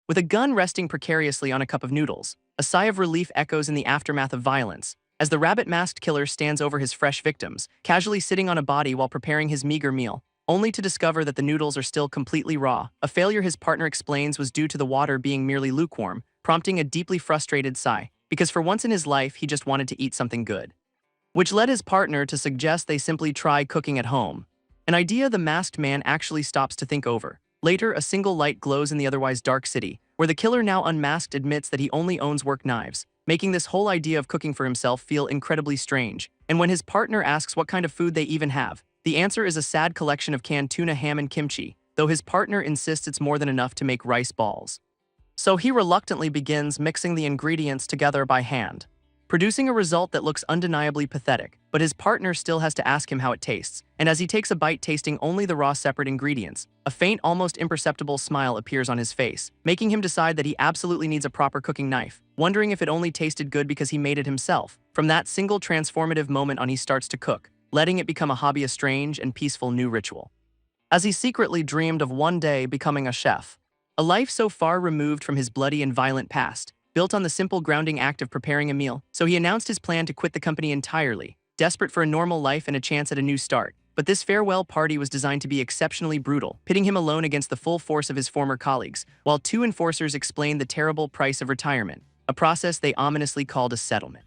With a gun resting precariously on a cup of noodles, a sigh of relief echoes in the aftermath of violence, as the rabbit-masked killer stands over his fresh victims, casually sitting on a body while preparing his meager meal, only to discover that the noodles are still completely raw, a failure his partner explains was due to the water being merely lukewarm, prompting a deeply frustrated sigh, because for once in his life he just wanted to eat something good. Which led his partner to suggest they simply try cooking at home, an idea the masked man actually stops to think over. Later, a single light glows in the otherwise dark city, where the killer now unmasked admits that he only owns work knives, making this whole idea of cooking for himself feel incredibly strange. And when his partner asks what kind of food they even have, the answer is a sad collection of canned tuna, ham, and kimchi, though his partner insists it's more than enough to make rice balls. So he reluctantly begins mixing the ingredients together by hand, producing a result that looks undeniably pathetic, but his partner still has to ask him how it tastes, and as he takes a bite tasting only the raw separate ingredients, a faint, almost imperceptible smile appears on his face, making him decide that he absolutely needs a proper cooking knife, wondering if it only tasted good because he made it himself. From that single transformative moment on, he starts to cook, letting it become a hobby, a strange and peaceful new ritual. As he secretly dreamed of one day becoming a chef, a life so far removed from his bloody and violent past, built on the simple grounding act of preparing a meal, so he announced his plan to quit the company entirely, desperate for a normal life and a chance at a new start. But this farewell party was designed to be exceptionally brutal, pitting him alone against the full force of his former colleagues, while two enforcers explained the terrible price of retirement, a process they ominously called a settlement,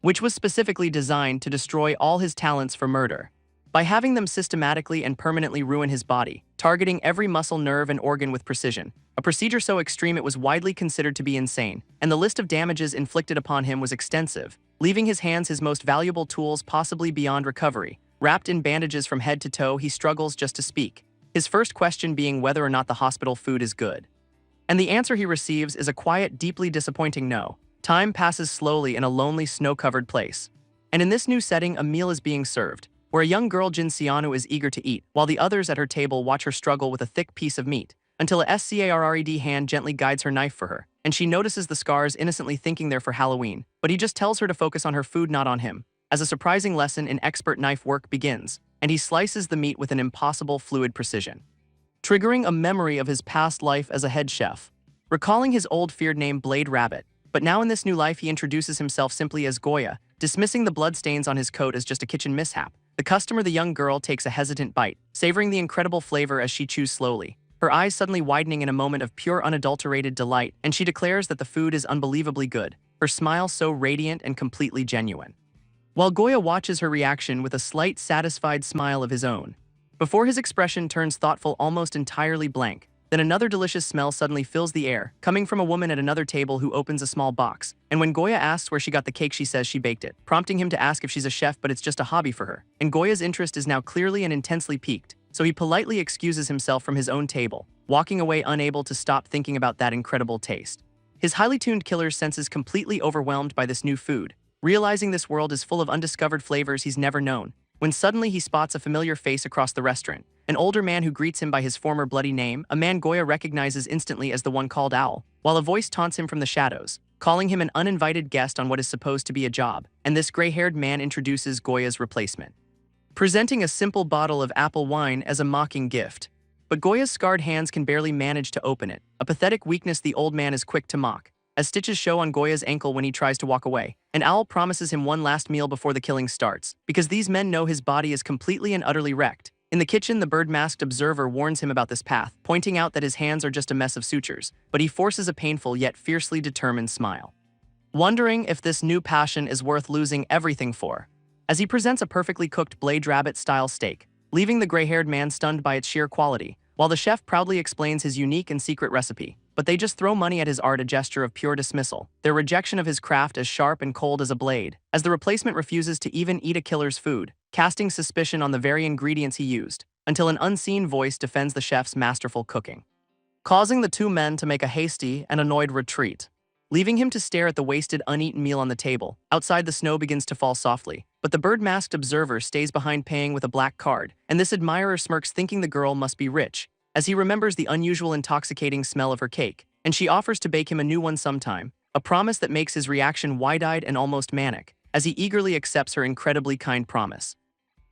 which was specifically designed to destroy all his talents for murder, by having them systematically and permanently ruin his body, targeting every muscle, nerve, and organ with precision, a procedure so extreme it was widely considered to be insane, and the list of damages inflicted upon him was extensive, leaving his hands his most valuable tools possibly beyond recovery. Wrapped in bandages from head to toe, he struggles just to speak, his first question being whether or not the hospital food is good. And the answer he receives is a quiet, deeply disappointing no. Time passes slowly in a lonely, snow-covered place. And in this new setting, a meal is being served, where a young girl, Jin Sianu, is eager to eat, while the others at her table watch her struggle with a thick piece of meat, until a scarred hand gently guides her knife for her, and she notices the scars, innocently thinking they're for Halloween, but he just tells her to focus on her food, not on him, as a surprising lesson in expert knife work begins, and he slices the meat with an impossible fluid precision, triggering a memory of his past life as a head chef, recalling his old feared name Blade Rabbit. But now in this new life he introduces himself simply as Goya, dismissing the bloodstains on his coat as just a kitchen mishap. The customer, the young girl, takes a hesitant bite, savoring the incredible flavor as she chews slowly, her eyes suddenly widening in a moment of pure unadulterated delight, and she declares that the food is unbelievably good, her smile so radiant and completely genuine. While Goya watches her reaction with a slight satisfied smile of his own, before his expression turns thoughtful, almost entirely blank, then another delicious smell suddenly fills the air, coming from a woman at another table who opens a small box, and when Goya asks where she got the cake, she says she baked it, prompting him to ask if she's a chef, but it's just a hobby for her. And Goya's interest is now clearly and intensely piqued, so he politely excuses himself from his own table, walking away unable to stop thinking about that incredible taste. His highly tuned killer's senses completely overwhelmed by this new food, realizing this world is full of undiscovered flavors he's never known, when suddenly he spots a familiar face across the restaurant, an older man who greets him by his former bloody name, a man Goya recognizes instantly as the one called Owl, while a voice taunts him from the shadows, calling him an uninvited guest on what is supposed to be a job, and this gray-haired man introduces Goya's replacement, presenting a simple bottle of apple wine as a mocking gift. But Goya's scarred hands can barely manage to open it, a pathetic weakness the old man is quick to mock, as stitches show on Goya's ankle when he tries to walk away, and Owl promises him one last meal before the killing starts, because these men know his body is completely and utterly wrecked. In the kitchen, the bird-masked observer warns him about this path, pointing out that his hands are just a mess of sutures, but he forces a painful yet fiercely determined smile, wondering if this new passion is worth losing everything for, as he presents a perfectly cooked Blade Rabbit-style steak, leaving the gray-haired man stunned by its sheer quality, while the chef proudly explains his unique and secret recipe. But they just throw money at his art, a gesture of pure dismissal, their rejection of his craft as sharp and cold as a blade, as the replacement refuses to even eat a killer's food, casting suspicion on the very ingredients he used, until an unseen voice defends the chef's masterful cooking, causing the two men to make a hasty and annoyed retreat, leaving him to stare at the wasted, uneaten meal on the table. Outside, the snow begins to fall softly, but the bird-masked observer stays behind, paying with a black card, and this admirer smirks, thinking the girl must be rich, as he remembers the unusual intoxicating smell of her cake, and she offers to bake him a new one sometime, a promise that makes his reaction wide-eyed and almost manic, as he eagerly accepts her incredibly kind promise.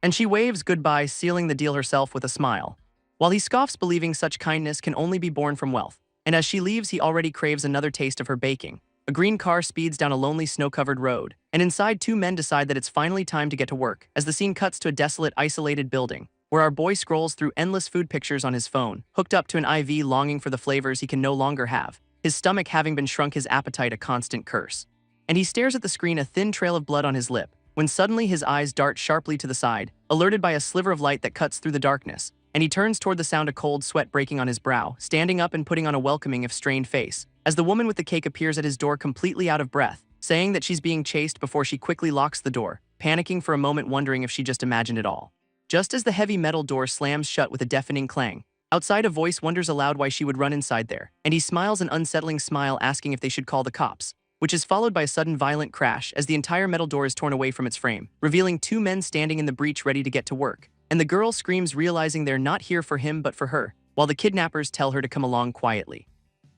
And she waves goodbye, sealing the deal herself with a smile, while he scoffs, believing such kindness can only be born from wealth. and as she leaves he already craves another taste of her baking. A green car speeds down a lonely snow-covered road, and inside two men decide that it's finally time to get to work, as the scene cuts to a desolate, isolated building, where our boy scrolls through endless food pictures on his phone, hooked up to an IV longing for the flavors he can no longer have, his stomach having been shrunk, his appetite a constant curse. And he stares at the screen, a thin trail of blood on his lip, when suddenly his eyes dart sharply to the side, alerted by a sliver of light that cuts through the darkness, and he turns toward the sound of cold sweat breaking on his brow, standing up and putting on a welcoming if strained face, as the woman with the cake appears at his door completely out of breath, saying that she's being chased before she quickly locks the door, panicking for a moment, wondering if she just imagined it all. Just as the heavy metal door slams shut with a deafening clang, outside a voice wonders aloud why she would run inside there, and he smiles an unsettling smile asking if they should call the cops, which is followed by a sudden violent crash as the entire metal door is torn away from its frame, revealing two men standing in the breach ready to get to work, and the girl screams, realizing they're not here for him but for her, while the kidnappers tell her to come along quietly.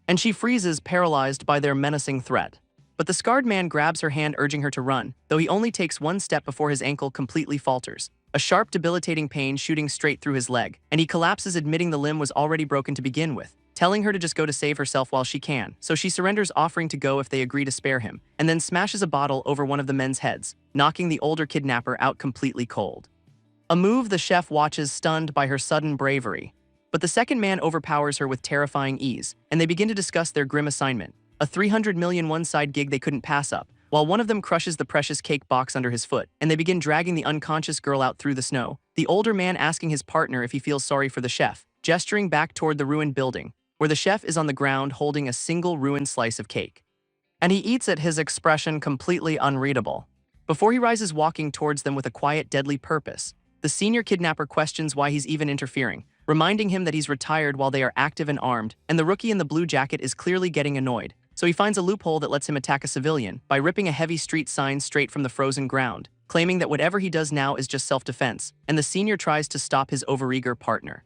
And she freezes, paralyzed by their menacing threat. But the scarred man grabs her hand, urging her to run, though he only takes one step before his ankle completely falters, a sharp, debilitating pain shooting straight through his leg, and he collapses, admitting the limb was already broken to begin with, telling her to just go to save herself while she can, so she surrenders, offering to go if they agree to spare him, and then smashes a bottle over one of the men's heads, knocking the older kidnapper out completely cold. A move the chef watches, stunned by her sudden bravery. But the second man overpowers her with terrifying ease, and they begin to discuss their grim assignment, a 300 million one-side gig they couldn't pass up, while one of them crushes the precious cake box under his foot, and they begin dragging the unconscious girl out through the snow, the older man asking his partner if he feels sorry for the chef, gesturing back toward the ruined building, where the chef is on the ground holding a single ruined slice of cake. And he eats it, his expression completely unreadable. Before he rises, walking towards them with a quiet, deadly purpose, the senior kidnapper questions why he's even interfering, reminding him that he's retired while they are active and armed, and the rookie in the blue jacket is clearly getting annoyed, so he finds a loophole that lets him attack a civilian by ripping a heavy street sign straight from the frozen ground, claiming that whatever he does now is just self-defense, and the senior tries to stop his overeager partner.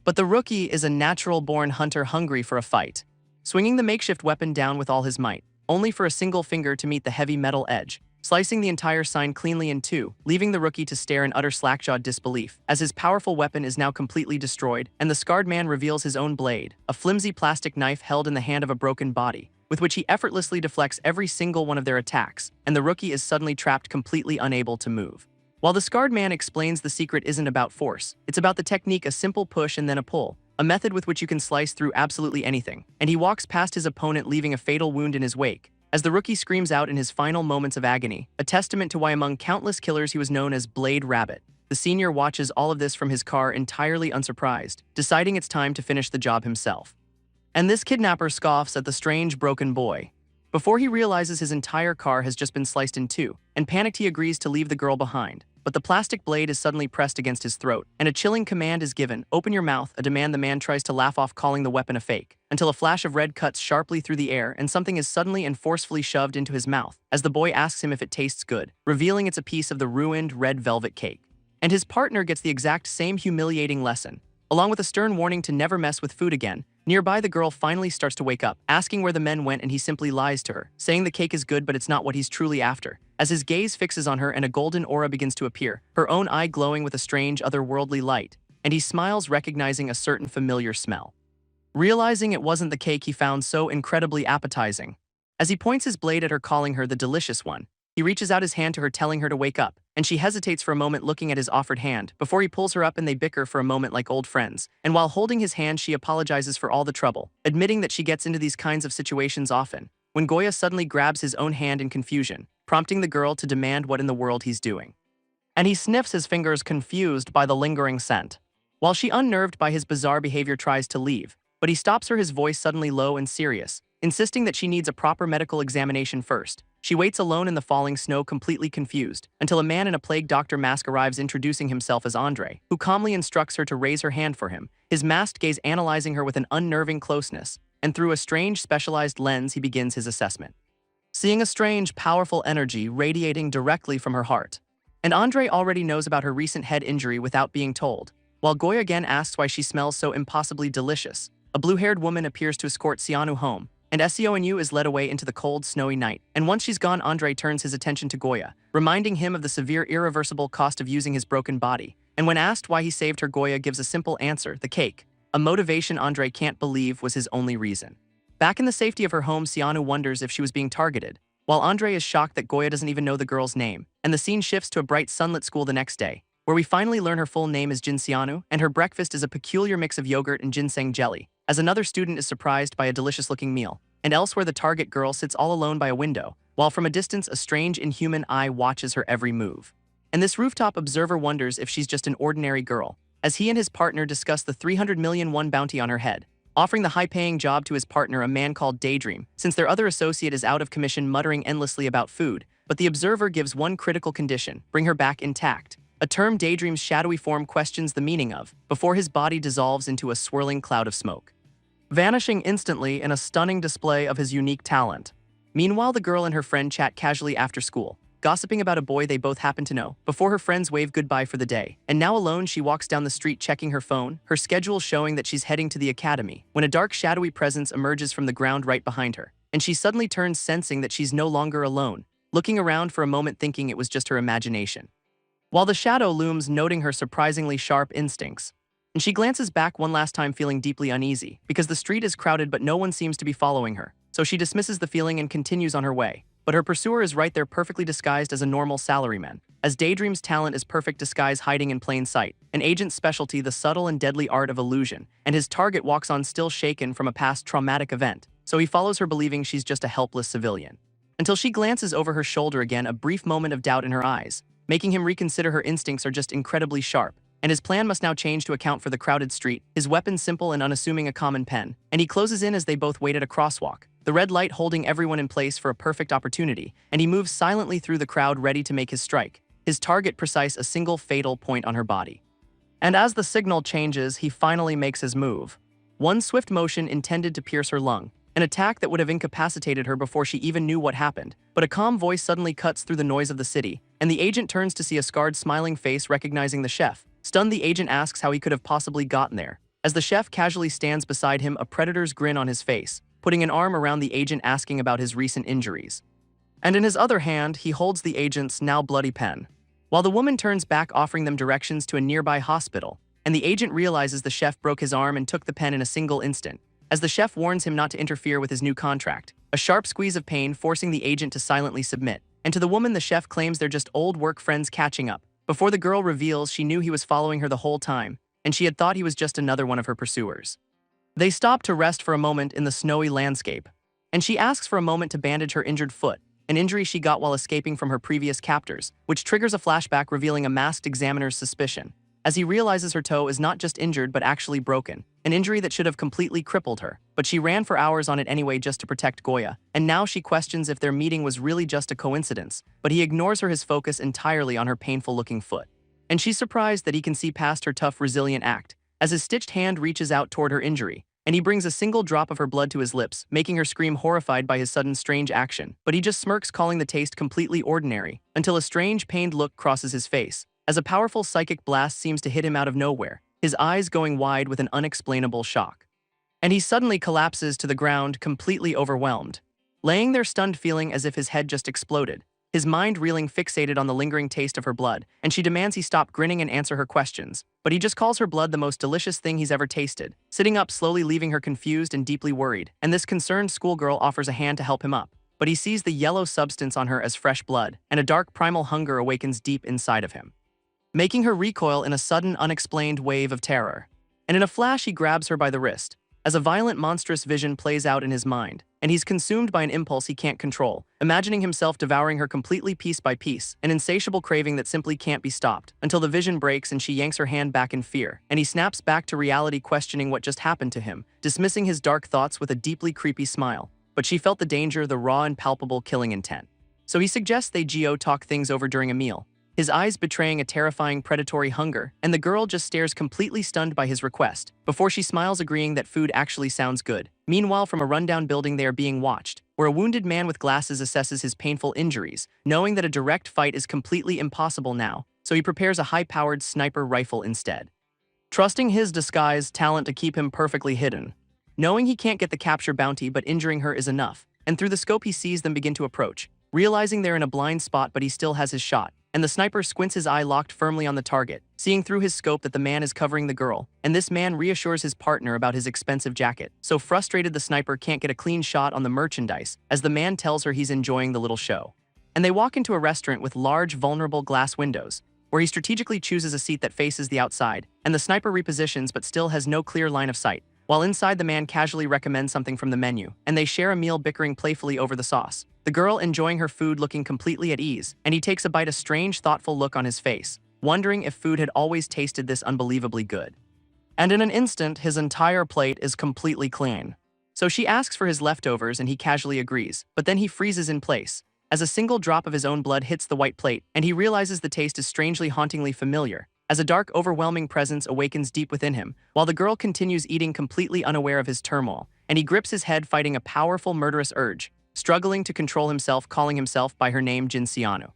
But the rookie is a natural-born hunter hungry for a fight, swinging the makeshift weapon down with all his might, only for a single finger to meet the heavy metal edge, slicing the entire sign cleanly in two, leaving the rookie to stare in utter slack-jawed disbelief, as his powerful weapon is now completely destroyed, and the scarred man reveals his own blade, a flimsy plastic knife held in the hand of a broken body, with which he effortlessly deflects every single one of their attacks, and the rookie is suddenly trapped, completely unable to move. While the scarred man explains the secret isn't about force, it's about the technique, a simple push and then a pull, a method with which you can slice through absolutely anything, and he walks past his opponent, leaving a fatal wound in his wake, as the rookie screams out in his final moments of agony, a testament to why among countless killers he was known as Blade Rabbit. The senior watches all of this from his car, entirely unsurprised, deciding it's time to finish the job himself. And this kidnapper scoffs at the strange broken boy, before he realizes his entire car has just been sliced in two, and panicked he agrees to leave the girl behind. But the plastic blade is suddenly pressed against his throat, and a chilling command is given, open your mouth, a demand the man tries to laugh off, calling the weapon a fake, until a flash of red cuts sharply through the air and something is suddenly and forcefully shoved into his mouth, as the boy asks him if it tastes good, revealing it's a piece of the ruined red velvet cake. And his partner gets the exact same humiliating lesson, along with a stern warning to never mess with food again. Nearby, the girl finally starts to wake up, asking where the men went, and he simply lies to her, saying the cake is good but it's not what he's truly after, as his gaze fixes on her and a golden aura begins to appear, her own eye glowing with a strange otherworldly light, and he smiles, recognizing a certain familiar smell. Realizing it wasn't the cake he found so incredibly appetizing. As he points his blade at her, calling her the delicious one, he reaches out his hand to her, telling her to wake up, and she hesitates for a moment, looking at his offered hand, before he pulls her up and they bicker for a moment like old friends, and while holding his hand she apologizes for all the trouble, admitting that she gets into these kinds of situations often, when Goya suddenly grabs his own hand in confusion, prompting the girl to demand what in the world he's doing. And he sniffs his fingers, confused by the lingering scent. While she, unnerved by his bizarre behavior, tries to leave, but he stops her, his voice suddenly low and serious, insisting that she needs a proper medical examination first. She waits alone in the falling snow, completely confused, until a man in a plague doctor mask arrives, introducing himself as Andre, who calmly instructs her to raise her hand for him, his masked gaze analyzing her with an unnerving closeness, and through a strange specialized lens he begins his assessment. Seeing a strange, powerful energy radiating directly from her heart. And Andre already knows about her recent head injury without being told, while Goya again asks why she smells so impossibly delicious. A blue-haired woman appears to escort Sianu home, and Seonu is led away into the cold, snowy night. And once she's gone, Andre turns his attention to Goya, reminding him of the severe, irreversible cost of using his broken body. And when asked why he saved her, Goya gives a simple answer, the cake. a motivation Andre can't believe was his only reason. Back in the safety of her home, Sianu wonders if she was being targeted, while Andre is shocked that Goya doesn't even know the girl's name, and the scene shifts to a bright sunlit school the next day, where we finally learn her full name is Jin Sianu, and her breakfast is a peculiar mix of yogurt and ginseng jelly, as another student is surprised by a delicious-looking meal, and elsewhere the target girl sits all alone by a window, while from a distance a strange inhuman eye watches her every move. And this rooftop observer wonders if she's just an ordinary girl, as he and his partner discuss the 300 million won bounty on her head, offering the high-paying job to his partner, a man called Daydream, since their other associate is out of commission muttering endlessly about food, but the observer gives one critical condition: bring her back intact, a term Daydream's shadowy form questions the meaning of, before his body dissolves into a swirling cloud of smoke, vanishing instantly in a stunning display of his unique talent. Meanwhile, the girl and her friend chat casually after school, gossiping about a boy they both happen to know, before her friends wave goodbye for the day. And now alone, she walks down the street checking her phone, her schedule showing that she's heading to the academy, when a dark shadowy presence emerges from the ground right behind her, and she suddenly turns, sensing that she's no longer alone, looking around for a moment thinking it was just her imagination, while the shadow looms, noting her surprisingly sharp instincts. And she glances back one last time, feeling deeply uneasy, because the street is crowded but no one seems to be following her, so she dismisses the feeling and continues on her way. But her pursuer is right there, perfectly disguised as a normal salaryman, as Daydream's talent is perfect disguise, hiding in plain sight, an agent's specialty, the subtle and deadly art of illusion, and his target walks on still shaken from a past traumatic event, so he follows her believing she's just a helpless civilian. Until she glances over her shoulder again, a brief moment of doubt in her eyes, making him reconsider her instincts are just incredibly sharp, and his plan must now change to account for the crowded street, his weapon simple and unassuming, a common pen, and he closes in as they both wait at a crosswalk, the red light holding everyone in place for a perfect opportunity, and he moves silently through the crowd ready to make his strike, his target precise, a single fatal point on her body. And as the signal changes, he finally makes his move. One swift motion intended to pierce her lung, an attack that would have incapacitated her before she even knew what happened, but a calm voice suddenly cuts through the noise of the city, and the agent turns to see a scarred, smiling face recognizing the chef. Stunned, the agent asks how he could have possibly gotten there, as the chef casually stands beside him, a predator's grin on his face, putting an arm around the agent asking about his recent injuries. And in his other hand, he holds the agent's now bloody pen, while the woman turns back, offering them directions to a nearby hospital, and the agent realizes the chef broke his arm and took the pen in a single instant, as the chef warns him not to interfere with his new contract, a sharp squeeze of pain forcing the agent to silently submit. And to the woman, the chef claims they're just old work friends catching up, before the girl reveals she knew he was following her the whole time, and she had thought he was just another one of her pursuers. They stop to rest for a moment in the snowy landscape, and she asks for a moment to bandage her injured foot, an injury she got while escaping from her previous captors, which triggers a flashback revealing a masked examiner's suspicion, as he realizes her toe is not just injured but actually broken, an injury that should have completely crippled her, but she ran for hours on it anyway just to protect Goya, and now she questions if their meeting was really just a coincidence, but he ignores her, his focus entirely on her painful-looking foot. And she's surprised that he can see past her tough, resilient act, as his stitched hand reaches out toward her injury, and he brings a single drop of her blood to his lips, making her scream, horrified by his sudden strange action, but he just smirks, calling the taste completely ordinary, until a strange, pained look crosses his face, as a powerful psychic blast seems to hit him out of nowhere, his eyes going wide with an unexplainable shock. And he suddenly collapses to the ground, completely overwhelmed, laying there stunned, feeling as if his head just exploded, his mind reeling, fixated on the lingering taste of her blood, and she demands he stop grinning and answer her questions, but he just calls her blood the most delicious thing he's ever tasted, sitting up slowly, leaving her confused and deeply worried, and this concerned schoolgirl offers a hand to help him up, but he sees the yellow substance on her as fresh blood, and a dark primal hunger awakens deep inside of him, making her recoil in a sudden, unexplained wave of terror. And in a flash, he grabs her by the wrist, as a violent, monstrous vision plays out in his mind, and he's consumed by an impulse he can't control, imagining himself devouring her completely piece by piece, an insatiable craving that simply can't be stopped, until the vision breaks and she yanks her hand back in fear, and he snaps back to reality, questioning what just happened to him, dismissing his dark thoughts with a deeply creepy smile. But she felt the danger, the raw and palpable killing intent. So he suggests they talk things over during a meal, his eyes betraying a terrifying predatory hunger, and the girl just stares, completely stunned by his request, before she smiles, agreeing that food actually sounds good. Meanwhile, from a rundown building, they are being watched, where a wounded man with glasses assesses his painful injuries, knowing that a direct fight is completely impossible now, so he prepares a high-powered sniper rifle instead, trusting his disguise talent to keep him perfectly hidden, knowing he can't get the capture bounty, but injuring her is enough, and through the scope he sees them begin to approach, realizing they're in a blind spot, but he still has his shot, and the sniper squints his eye locked firmly on the target, seeing through his scope that the man is covering the girl, and this man reassures his partner about his expensive jacket. So frustrated, the sniper can't get a clean shot on the merchandise, as the man tells her he's enjoying the little show. And they walk into a restaurant with large, vulnerable glass windows, where he strategically chooses a seat that faces the outside, and the sniper repositions but still has no clear line of sight. While inside, the man casually recommends something from the menu, and they share a meal, bickering playfully over the sauce. The girl enjoying her food, looking completely at ease, and he takes a bite, a strange, thoughtful look on his face, wondering if food had always tasted this unbelievably good. And in an instant, his entire plate is completely clean. So she asks for his leftovers and he casually agrees, but then he freezes in place, as a single drop of his own blood hits the white plate, and he realizes the taste is strangely, hauntingly familiar, as a dark, overwhelming presence awakens deep within him, while the girl continues eating, completely unaware of his turmoil, and he grips his head, fighting a powerful, murderous urge, struggling to control himself, calling himself by her name, Jinxianu.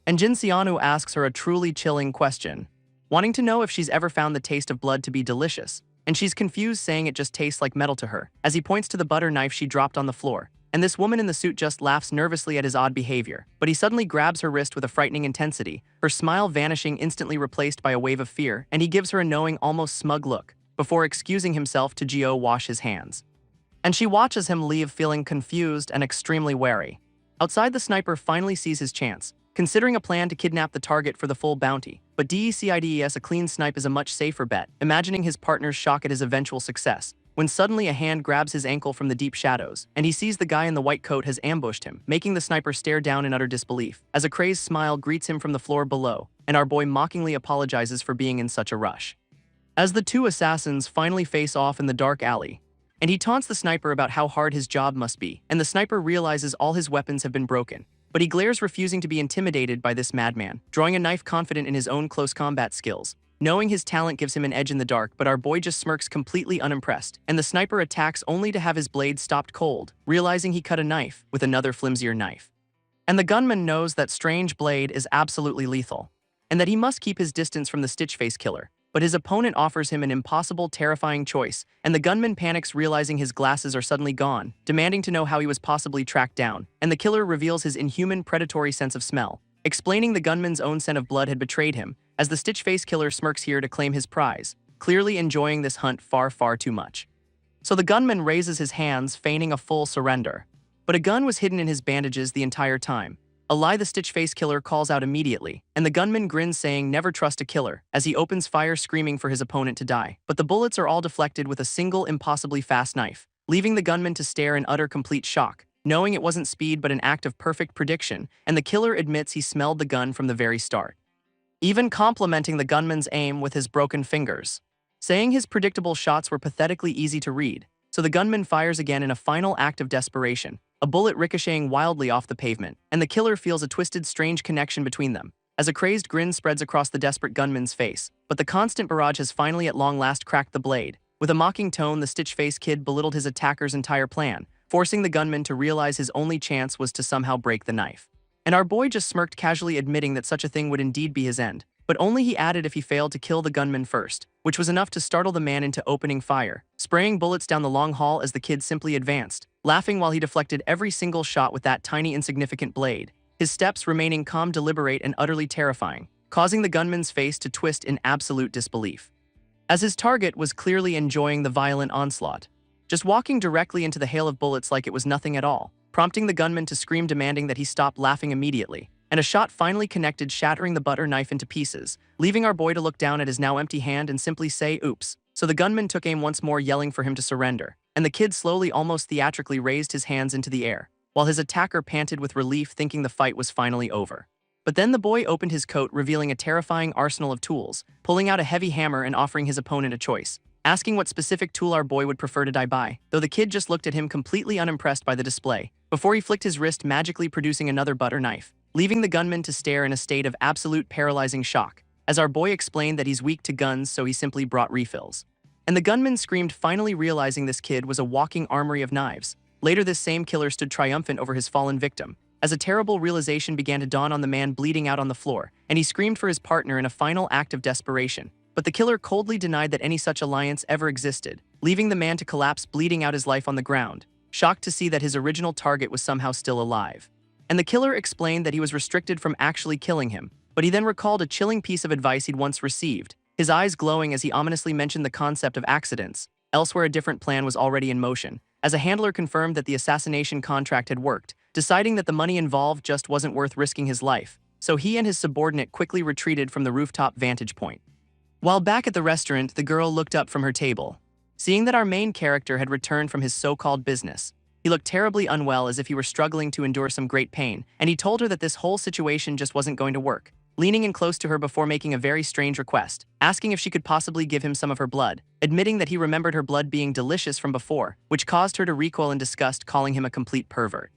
And Jinxianu asks her a truly chilling question, wanting to know if she's ever found the taste of blood to be delicious, and she's confused, saying it just tastes like metal to her, as he points to the butter knife she dropped on the floor. And this woman in the suit just laughs nervously at his odd behavior, but he suddenly grabs her wrist with a frightening intensity, her smile vanishing, instantly replaced by a wave of fear, and he gives her a knowing, almost smug look, before excusing himself to go wash his hands. And she watches him leave, feeling confused and extremely wary. Outside, the sniper finally sees his chance, considering a plan to kidnap the target for the full bounty, but decides a clean snipe is a much safer bet, imagining his partner's shock at his eventual success, when suddenly a hand grabs his ankle from the deep shadows, and he sees the guy in the white coat has ambushed him, making the sniper stare down in utter disbelief, as a crazed smile greets him from the floor below, and our boy mockingly apologizes for being in such a rush. As the two assassins finally face off in the dark alley, and he taunts the sniper about how hard his job must be, and the sniper realizes all his weapons have been broken, but he glares, refusing to be intimidated by this madman, drawing a knife, confident in his own close combat skills, knowing his talent gives him an edge in the dark. But our boy just smirks, completely unimpressed, and the sniper attacks only to have his blade stopped cold, realizing he cut a knife with another flimsier knife. And the gunman knows that strange blade is absolutely lethal, and that he must keep his distance from the Stitchface killer, but his opponent offers him an impossible, terrifying choice, and the gunman panics, realizing his glasses are suddenly gone, demanding to know how he was possibly tracked down, and the killer reveals his inhuman, predatory sense of smell, explaining the gunman's own scent of blood had betrayed him, as the Stitchface killer smirks here to claim his prize, clearly enjoying this hunt far, far too much. So the gunman raises his hands, feigning a full surrender. But a gun was hidden in his bandages the entire time, a lie the Stitchface killer calls out immediately, and the gunman grins, saying never trust a killer, as he opens fire, screaming for his opponent to die. But the bullets are all deflected with a single, impossibly fast knife, leaving the gunman to stare in utter, complete shock, knowing it wasn't speed but an act of perfect prediction, and the killer admits he smelled the gun from the very start, even complimenting the gunman's aim with his broken fingers, saying his predictable shots were pathetically easy to read. So the gunman fires again in a final act of desperation, a bullet ricocheting wildly off the pavement, and the killer feels a twisted, strange connection between them, as a crazed grin spreads across the desperate gunman's face. But the constant barrage has finally at long last cracked the blade. With a mocking tone, the Stitchface kid belittled his attacker's entire plan, forcing the gunman to realize his only chance was to somehow break the knife. And our boy just smirked, casually admitting that such a thing would indeed be his end, but only, he added, if he failed to kill the gunman first, which was enough to startle the man into opening fire, spraying bullets down the long hall as the kid simply advanced, laughing while he deflected every single shot with that tiny, insignificant blade, his steps remaining calm, deliberate, and utterly terrifying, causing the gunman's face to twist in absolute disbelief, as his target was clearly enjoying the violent onslaught, just walking directly into the hail of bullets like it was nothing at all, prompting the gunman to scream, demanding that he stop laughing immediately. And a shot finally connected, shattering the butter knife into pieces, leaving our boy to look down at his now empty hand and simply say, oops. So the gunman took aim once more, yelling for him to surrender, and the kid slowly, almost theatrically, raised his hands into the air, while his attacker panted with relief, thinking the fight was finally over. But then the boy opened his coat, revealing a terrifying arsenal of tools, pulling out a heavy hammer and offering his opponent a choice, asking what specific tool our boy would prefer to die by, though the kid just looked at him, completely unimpressed by the display, before he flicked his wrist, magically producing another butter knife, leaving the gunman to stare in a state of absolute paralyzing shock, as our boy explained that he's weak to guns, so he simply brought refills. And the gunman screamed, finally realizing this kid was a walking armory of knives. Later, this same killer stood triumphant over his fallen victim, as a terrible realization began to dawn on the man bleeding out on the floor, and he screamed for his partner in a final act of desperation. But the killer coldly denied that any such alliance ever existed, leaving the man to collapse, bleeding out his life on the ground, shocked to see that his original target was somehow still alive. And the killer explained that he was restricted from actually killing him, But he then recalled a chilling piece of advice he'd once received, his eyes glowing as he ominously mentioned the concept of accidents. Elsewhere, a different plan was already in motion, as a handler confirmed that the assassination contract had worked, deciding that the money involved just wasn't worth risking his life. So he and his subordinate quickly retreated from the rooftop vantage point. While back at the restaurant, the girl looked up from her table. Seeing that our main character had returned from his so-called business, he looked terribly unwell, as if he were struggling to endure some great pain, and he told her that this whole situation just wasn't going to work, leaning in close to her before making a very strange request, asking if she could possibly give him some of her blood, admitting that he remembered her blood being delicious from before, which caused her to recoil in disgust, calling him a complete pervert.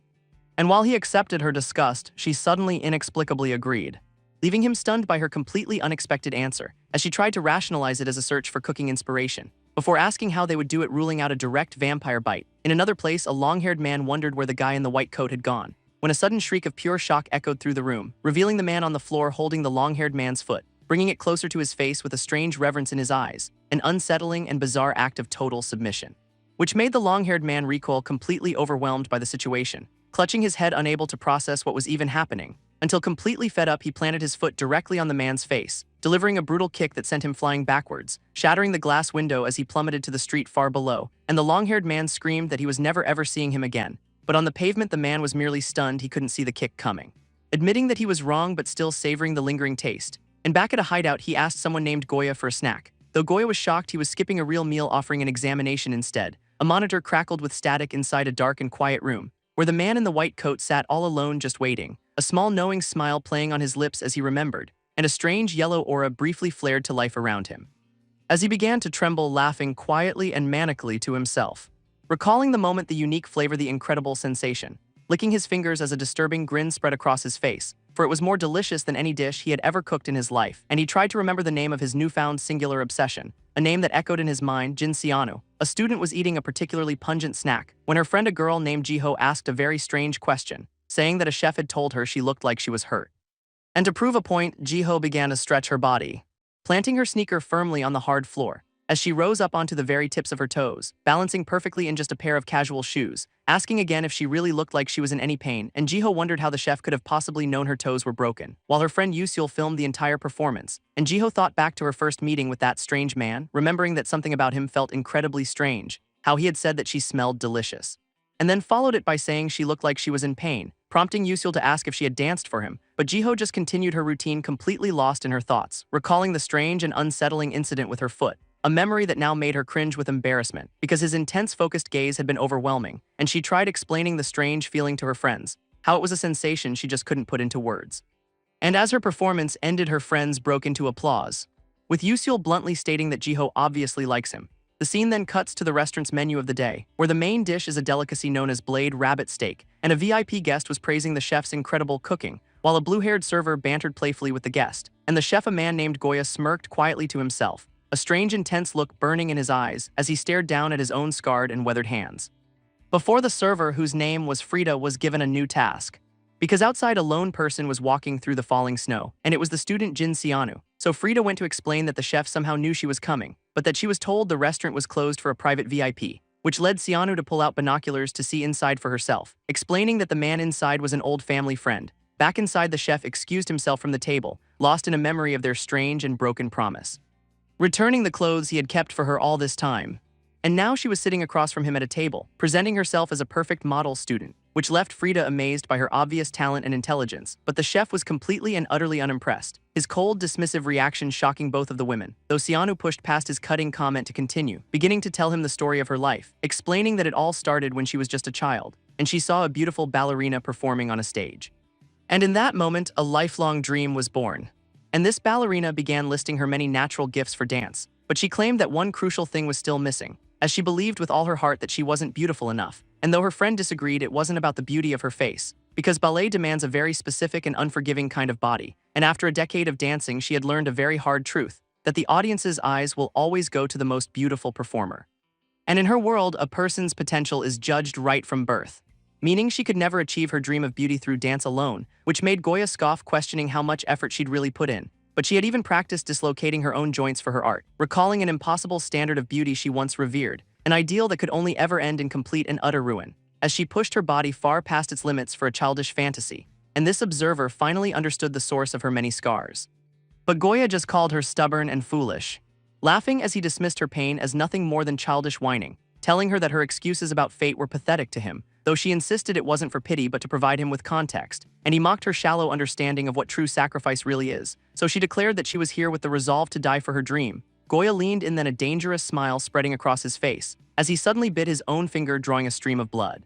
And while he accepted her disgust, she suddenly inexplicably agreed, leaving him stunned by her completely unexpected answer, as she tried to rationalize it as a search for cooking inspiration, before asking how they would do it, ruling out a direct vampire bite. In another place, a long-haired man wondered where the guy in the white coat had gone, when a sudden shriek of pure shock echoed through the room, revealing the man on the floor holding the long-haired man's foot, bringing it closer to his face with a strange reverence in his eyes, an unsettling and bizarre act of total submission, which made the long-haired man recoil, completely overwhelmed by the situation, clutching his head, unable to process what was even happening. Until completely fed up, he planted his foot directly on the man's face, delivering a brutal kick that sent him flying backwards, shattering the glass window as he plummeted to the street far below, and the long-haired man screamed that he was never ever seeing him again. But on the pavement, the man was merely stunned, he couldn't see the kick coming. Admitting that he was wrong but still savoring the lingering taste, and back at a hideout, he asked someone named Goya for a snack. Though Goya was shocked, he was skipping a real meal, offering an examination instead. A monitor crackled with static inside a dark and quiet room, where the man in the white coat sat all alone, just waiting, a small knowing smile playing on his lips as he remembered, and a strange yellow aura briefly flared to life around him, as he began to tremble, laughing quietly and manically to himself, recalling the moment, the unique flavor, the incredible sensation, licking his fingers as a disturbing grin spread across his face, for it was more delicious than any dish he had ever cooked in his life. And he tried to remember the name of his newfound singular obsession, a name that echoed in his mind, Jin Xianu. A student was eating a particularly pungent snack when her friend, a girl named Jiho, asked a very strange question, saying that a chef had told her she looked like she was hurt. And to prove a point, Jiho began to stretch her body, planting her sneaker firmly on the hard floor, as she rose up onto the very tips of her toes, balancing perfectly in just a pair of casual shoes, asking again if she really looked like she was in any pain. And Jiho wondered how the chef could have possibly known her toes were broken, while her friend Yusul filmed the entire performance. And Jiho thought back to her first meeting with that strange man, remembering that something about him felt incredibly strange, how he had said that she smelled delicious, and then followed it by saying she looked like she was in pain, prompting Yusul to ask if she had danced for him. But Jiho just continued her routine, completely lost in her thoughts, recalling the strange and unsettling incident with her foot, a memory that now made her cringe with embarrassment, because his intense focused gaze had been overwhelming, and she tried explaining the strange feeling to her friends, how it was a sensation she just couldn't put into words. And as her performance ended, her friends broke into applause, with Yusul bluntly stating that Jiho obviously likes him. The scene then cuts to the restaurant's menu of the day, where the main dish is a delicacy known as blade rabbit steak, and a VIP guest was praising the chef's incredible cooking, while a blue-haired server bantered playfully with the guest, and the chef, a man named Goya, smirked quietly to himself, a strange intense look burning in his eyes as he stared down at his own scarred and weathered hands. Before the server, whose name was Frida, was given a new task, because outside a lone person was walking through the falling snow, and it was the student Jin Xianu. So Frida went to explain that the chef somehow knew she was coming, but that she was told the restaurant was closed for a private VIP, which led Xianu to pull out binoculars to see inside for herself, explaining that the man inside was an old family friend. Back inside, the chef excused himself from the table, lost in a memory of their strange and broken promise, returning the clothes he had kept for her all this time. And now she was sitting across from him at a table, presenting herself as a perfect model student, which left Frida amazed by her obvious talent and intelligence. But the chef was completely and utterly unimpressed, his cold, dismissive reaction shocking both of the women, though Xianu pushed past his cutting comment to continue, beginning to tell him the story of her life, explaining that it all started when she was just a child, and she saw a beautiful ballerina performing on a stage. And in that moment, a lifelong dream was born. And this ballerina began listing her many natural gifts for dance, but she claimed that one crucial thing was still missing, as she believed with all her heart that she wasn't beautiful enough. And though her friend disagreed, it wasn't about the beauty of her face, because ballet demands a very specific and unforgiving kind of body. And after a decade of dancing, she had learned a very hard truth, that the audience's eyes will always go to the most beautiful performer. And in her world, a person's potential is judged right from birth, meaning she could never achieve her dream of beauty through dance alone, which made Goya scoff, questioning how much effort she'd really put in. But she had even practiced dislocating her own joints for her art, recalling an impossible standard of beauty she once revered, an ideal that could only ever end in complete and utter ruin, as she pushed her body far past its limits for a childish fantasy. and this observer finally understood the source of her many scars. But Goya just called her stubborn and foolish, laughing as he dismissed her pain as nothing more than childish whining, telling her that her excuses about fate were pathetic to him, though she insisted it wasn't for pity but to provide him with context, and he mocked her shallow understanding of what true sacrifice really is, so she declared that she was here with the resolve to die for her dream. Goya leaned in, then a dangerous smile spreading across his face, as he suddenly bit his own finger, drawing a stream of blood,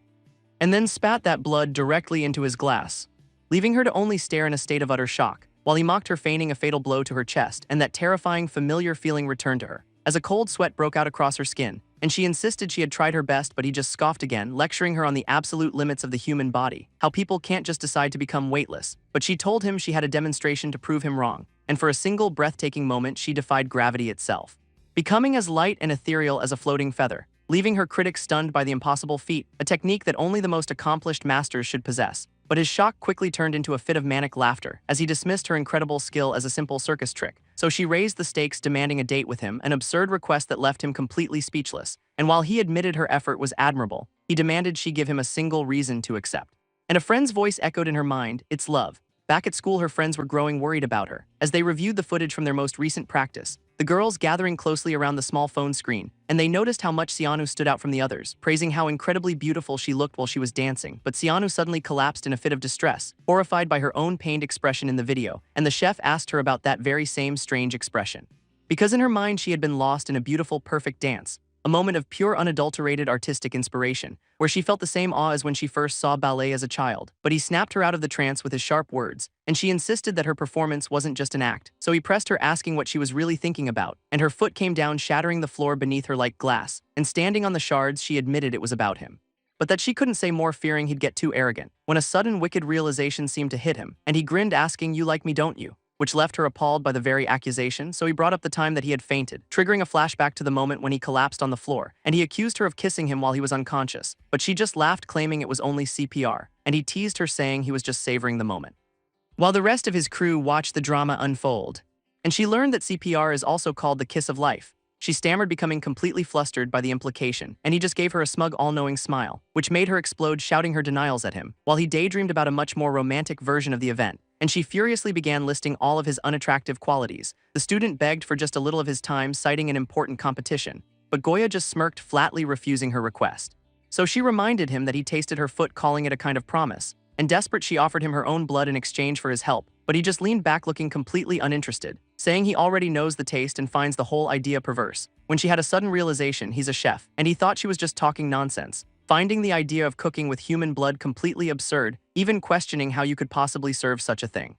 and then spat that blood directly into his glass, leaving her to only stare in a state of utter shock, while he mocked her, feigning a fatal blow to her chest, and that terrifying, familiar feeling returned to her, as a cold sweat broke out across her skin, and she insisted she had tried her best, but he just scoffed again, lecturing her on the absolute limits of the human body, how people can't just decide to become weightless, but she told him she had a demonstration to prove him wrong, and for a single breathtaking moment she defied gravity itself, becoming as light and ethereal as a floating feather, leaving her critics stunned by the impossible feat, a technique that only the most accomplished masters should possess. But his shock quickly turned into a fit of manic laughter as he dismissed her incredible skill as a simple circus trick. So she raised the stakes, demanding a date with him, an absurd request that left him completely speechless. And while he admitted her effort was admirable, he demanded she give him a single reason to accept. And a friend's voice echoed in her mind, "It's love." Back at school, her friends were growing worried about her as they reviewed the footage from their most recent practice, the girls gathering closely around the small phone screen, and they noticed how much Sianu stood out from the others, praising how incredibly beautiful she looked while she was dancing. But Sianu suddenly collapsed in a fit of distress, horrified by her own pained expression in the video, and the chef asked her about that very same strange expression. Because in her mind she had been lost in a beautiful, perfect dance, a moment of pure, unadulterated artistic inspiration, where she felt the same awe as when she first saw ballet as a child. But he snapped her out of the trance with his sharp words, and she insisted that her performance wasn't just an act, so he pressed her, asking what she was really thinking about, and her foot came down, shattering the floor beneath her like glass, and standing on the shards she admitted it was about him. But that she couldn't say more, fearing he'd get too arrogant, when a sudden wicked realization seemed to hit him, and he grinned, asking, "You like me, don't you?" Which left her appalled by the very accusation, so he brought up the time that he had fainted, triggering a flashback to the moment when he collapsed on the floor, and he accused her of kissing him while he was unconscious, but she just laughed, claiming it was only CPR, and he teased her, saying he was just savoring the moment, while the rest of his crew watched the drama unfold. And she learned that CPR is also called the kiss of life. She stammered, becoming completely flustered by the implication, and he just gave her a smug, all-knowing smile, which made her explode, shouting her denials at him, while he daydreamed about a much more romantic version of the event, and she furiously began listing all of his unattractive qualities. The student begged for just a little of his time, citing an important competition, but Goya just smirked, flatly refusing her request. So she reminded him that he tasted her foot, calling it a kind of promise, and desperate she offered him her own blood in exchange for his help, but he just leaned back, looking completely uninterested, saying he already knows the taste and finds the whole idea perverse. When she had a sudden realization, he's a chef, and he thought she was just talking nonsense, finding the idea of cooking with human blood completely absurd, even questioning how you could possibly serve such a thing.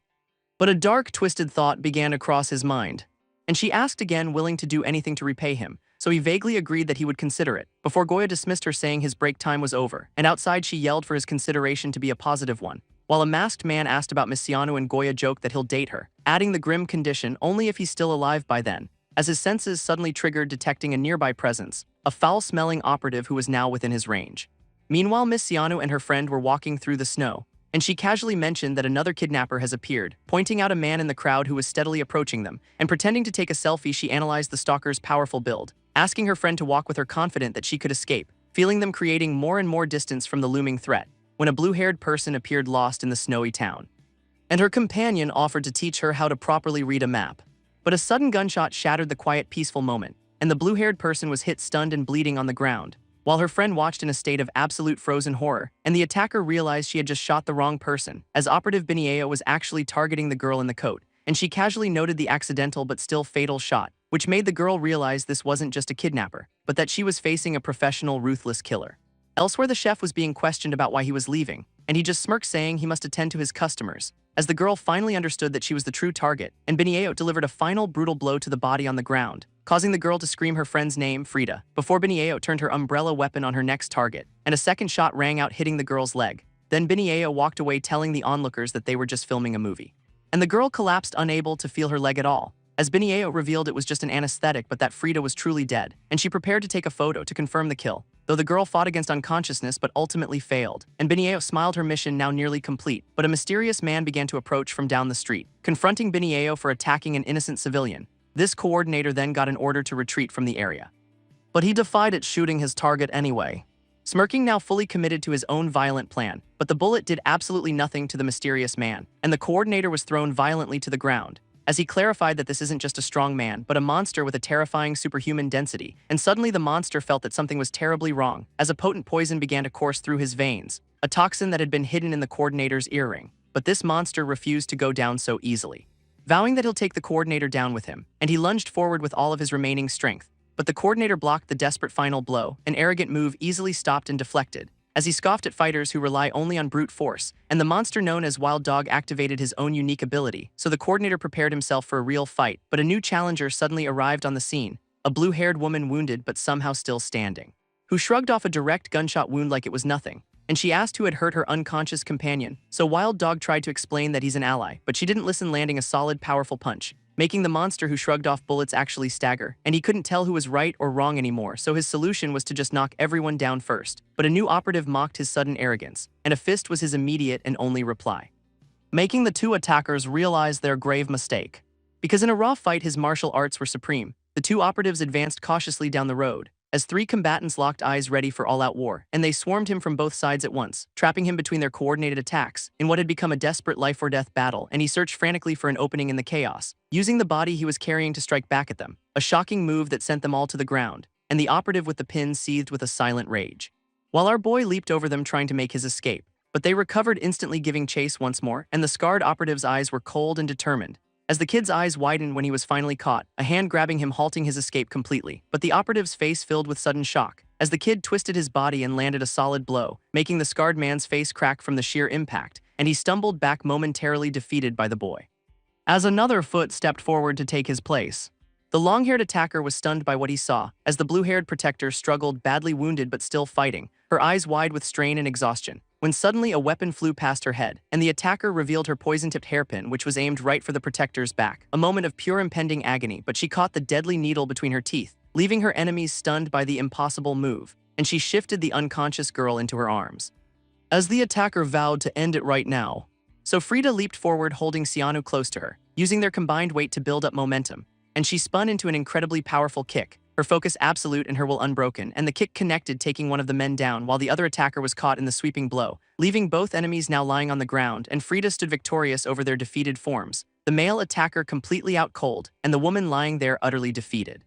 But a dark, twisted thought began to cross his mind, and she asked again, willing to do anything to repay him, so he vaguely agreed that he would consider it, before Goya dismissed her, saying his break time was over, and outside she yelled for his consideration to be a positive one, while a masked man asked about Miss Sianu, and Goya joked that he'll date her, adding the grim condition only if he's still alive by then, as his senses suddenly triggered, detecting a nearby presence, a foul-smelling operative who was now within his range. Meanwhile, Miss Sianu and her friend were walking through the snow, and she casually mentioned that another kidnapper has appeared, pointing out a man in the crowd who was steadily approaching them, and pretending to take a selfie, she analyzed the stalker's powerful build, asking her friend to walk with her, confident that she could escape, feeling them creating more and more distance from the looming threat, when a blue-haired person appeared lost in the snowy town. And her companion offered to teach her how to properly read a map. But a sudden gunshot shattered the quiet, peaceful moment, and the blue-haired person was hit, stunned and bleeding on the ground, while her friend watched in a state of absolute frozen horror, and the attacker realized she had just shot the wrong person, as Operative Benieo was actually targeting the girl in the coat, and she casually noted the accidental but still fatal shot, which made the girl realize this wasn't just a kidnapper, but that she was facing a professional, ruthless killer. Elsewhere, the chef was being questioned about why he was leaving, and he just smirked, saying he must attend to his customers, as the girl finally understood that she was the true target, and Benieo delivered a final brutal blow to the body on the ground, causing the girl to scream her friend's name, Frida, before Benieo turned her umbrella weapon on her next target, and a second shot rang out, hitting the girl's leg. Then Benieo walked away, telling the onlookers that they were just filming a movie. And the girl collapsed, unable to feel her leg at all, as Benieo revealed it was just an anesthetic, but that Frida was truly dead, and she prepared to take a photo to confirm the kill, though the girl fought against unconsciousness but ultimately failed, and Benieo smiled, her mission now nearly complete. But a mysterious man began to approach from down the street, confronting Benieo for attacking an innocent civilian. This coordinator then got an order to retreat from the area, but he defied it, shooting his target anyway. smirking now fully committed to his own violent plan. But the bullet did absolutely nothing to the mysterious man, and the coordinator was thrown violently to the ground, as he clarified that this isn't just a strong man, but a monster with a terrifying superhuman density. And suddenly the monster felt that something was terribly wrong, as a potent poison began to course through his veins, a toxin that had been hidden in the coordinator's earring. But this monster refused to go down so easily, vowing that he'll take the coordinator down with him, and he lunged forward with all of his remaining strength. But the coordinator blocked the desperate final blow, an arrogant move easily stopped and deflected, as he scoffed at fighters who rely only on brute force, and the monster known as Wild Dog activated his own unique ability, so the coordinator prepared himself for a real fight. But a new challenger suddenly arrived on the scene, a blue-haired woman wounded but somehow still standing, who shrugged off a direct gunshot wound like it was nothing, and she asked who had hurt her unconscious companion. So Wild Dog tried to explain that he's an ally, but she didn't listen, landing a solid, powerful punch, making the monster who shrugged off bullets actually stagger, and he couldn't tell who was right or wrong anymore, so his solution was to just knock everyone down first. But a new operative mocked his sudden arrogance, and a fist was his immediate and only reply, making the two attackers realize their grave mistake. Because in a raw fight his martial arts were supreme, the two operatives advanced cautiously down the road, as three combatants locked eyes ready for all-out war, and they swarmed him from both sides at once, trapping him between their coordinated attacks in what had become a desperate life-or-death battle. And he searched frantically for an opening in the chaos, using the body he was carrying to strike back at them, a shocking move that sent them all to the ground, and the operative with the pin seethed with a silent rage, while our boy leaped over them trying to make his escape. But they recovered instantly, giving chase once more, and the scarred operative's eyes were cold and determined, as the kid's eyes widened when he was finally caught, a hand grabbing him, halting his escape completely. But the operative's face filled with sudden shock, as the kid twisted his body and landed a solid blow, making the scarred man's face crack from the sheer impact, and he stumbled back, momentarily defeated by the boy, as another foot stepped forward to take his place. The long-haired attacker was stunned by what he saw, as the blue-haired protector struggled, badly wounded but still fighting, her eyes wide with strain and exhaustion, when suddenly a weapon flew past her head, and the attacker revealed her poison-tipped hairpin, which was aimed right for the protector's back. A moment of pure impending agony, but she caught the deadly needle between her teeth, leaving her enemies stunned by the impossible move, and she shifted the unconscious girl into her arms, as the attacker vowed to end it right now. So Frida leaped forward, holding Sianu close to her, using their combined weight to build up momentum, and she spun into an incredibly powerful kick, her focus absolute and her will unbroken, and the kick connected, taking one of the men down while the other attacker was caught in the sweeping blow, leaving both enemies now lying on the ground, and Frida stood victorious over their defeated forms, the male attacker completely out cold, and the woman lying there utterly defeated.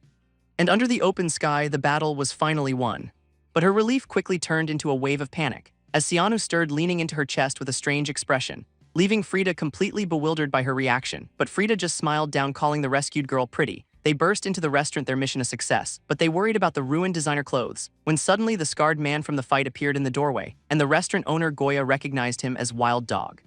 And under the open sky, the battle was finally won. But her relief quickly turned into a wave of panic, as Sianu stirred, leaning into her chest with a strange expression, leaving Frida completely bewildered by her reaction. But Frida just smiled down, calling the rescued girl pretty. They burst into the restaurant, their mission a success, but they worried about the ruined designer clothes, when suddenly the scarred man from the fight appeared in the doorway, and the restaurant owner Goya recognized him as Wild Dog.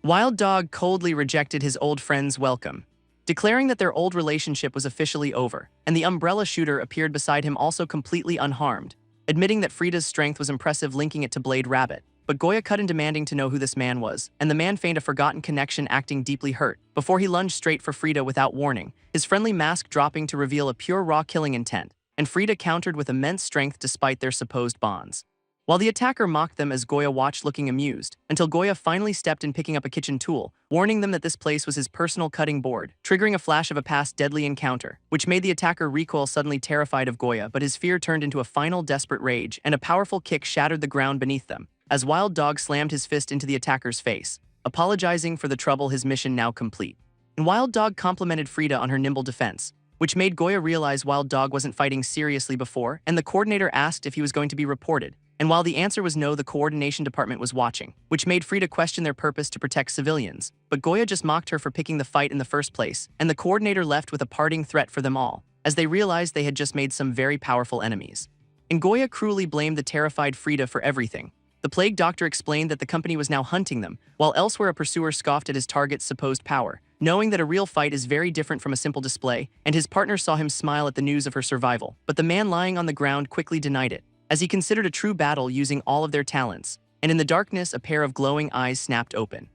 Wild Dog coldly rejected his old friend's welcome, declaring that their old relationship was officially over, and the umbrella shooter appeared beside him, also completely unharmed, admitting that Frida's strength was impressive, linking it to Blade Rabbit. But Goya cut in, demanding to know who this man was, and the man feigned a forgotten connection, acting deeply hurt, before he lunged straight for Frida without warning, his friendly mask dropping to reveal a pure raw killing intent, and Frida countered with immense strength despite their supposed bonds, while the attacker mocked them as Goya watched, looking amused, until Goya finally stepped in, picking up a kitchen tool, warning them that this place was his personal cutting board, triggering a flash of a past deadly encounter, which made the attacker recoil, suddenly terrified of Goya. But his fear turned into a final desperate rage, and a powerful kick shattered the ground beneath them, as Wild Dog slammed his fist into the attacker's face, apologizing for the trouble, his mission now complete. And Wild Dog complimented Frida on her nimble defense, which made Goya realize Wild Dog wasn't fighting seriously before, and the coordinator asked if he was going to be reported. And while the answer was no, the coordination department was watching, which made Frida question their purpose to protect civilians. But Goya just mocked her for picking the fight in the first place, and the coordinator left with a parting threat for them all, as they realized they had just made some very powerful enemies. And Goya cruelly blamed the terrified Frida for everything. The plague doctor explained that the company was now hunting them, while elsewhere a pursuer scoffed at his target's supposed power, knowing that a real fight is very different from a simple display, and his partner saw him smile at the news of her survival. But the man lying on the ground quickly denied it, as he considered a true battle using all of their talents, and in the darkness a pair of glowing eyes snapped open,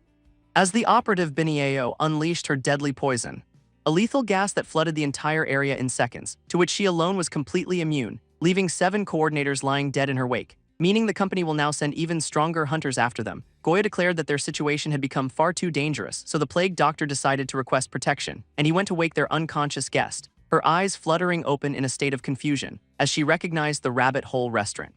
as the operative Benieo unleashed her deadly poison, a lethal gas that flooded the entire area in seconds, to which she alone was completely immune, leaving 7 coordinators lying dead in her wake, meaning the company will now send even stronger hunters after them. Goya declared that their situation had become far too dangerous, so the plague doctor decided to request protection, and he went to wake their unconscious guest, her eyes fluttering open in a state of confusion, as she recognized the rabbit hole restaurant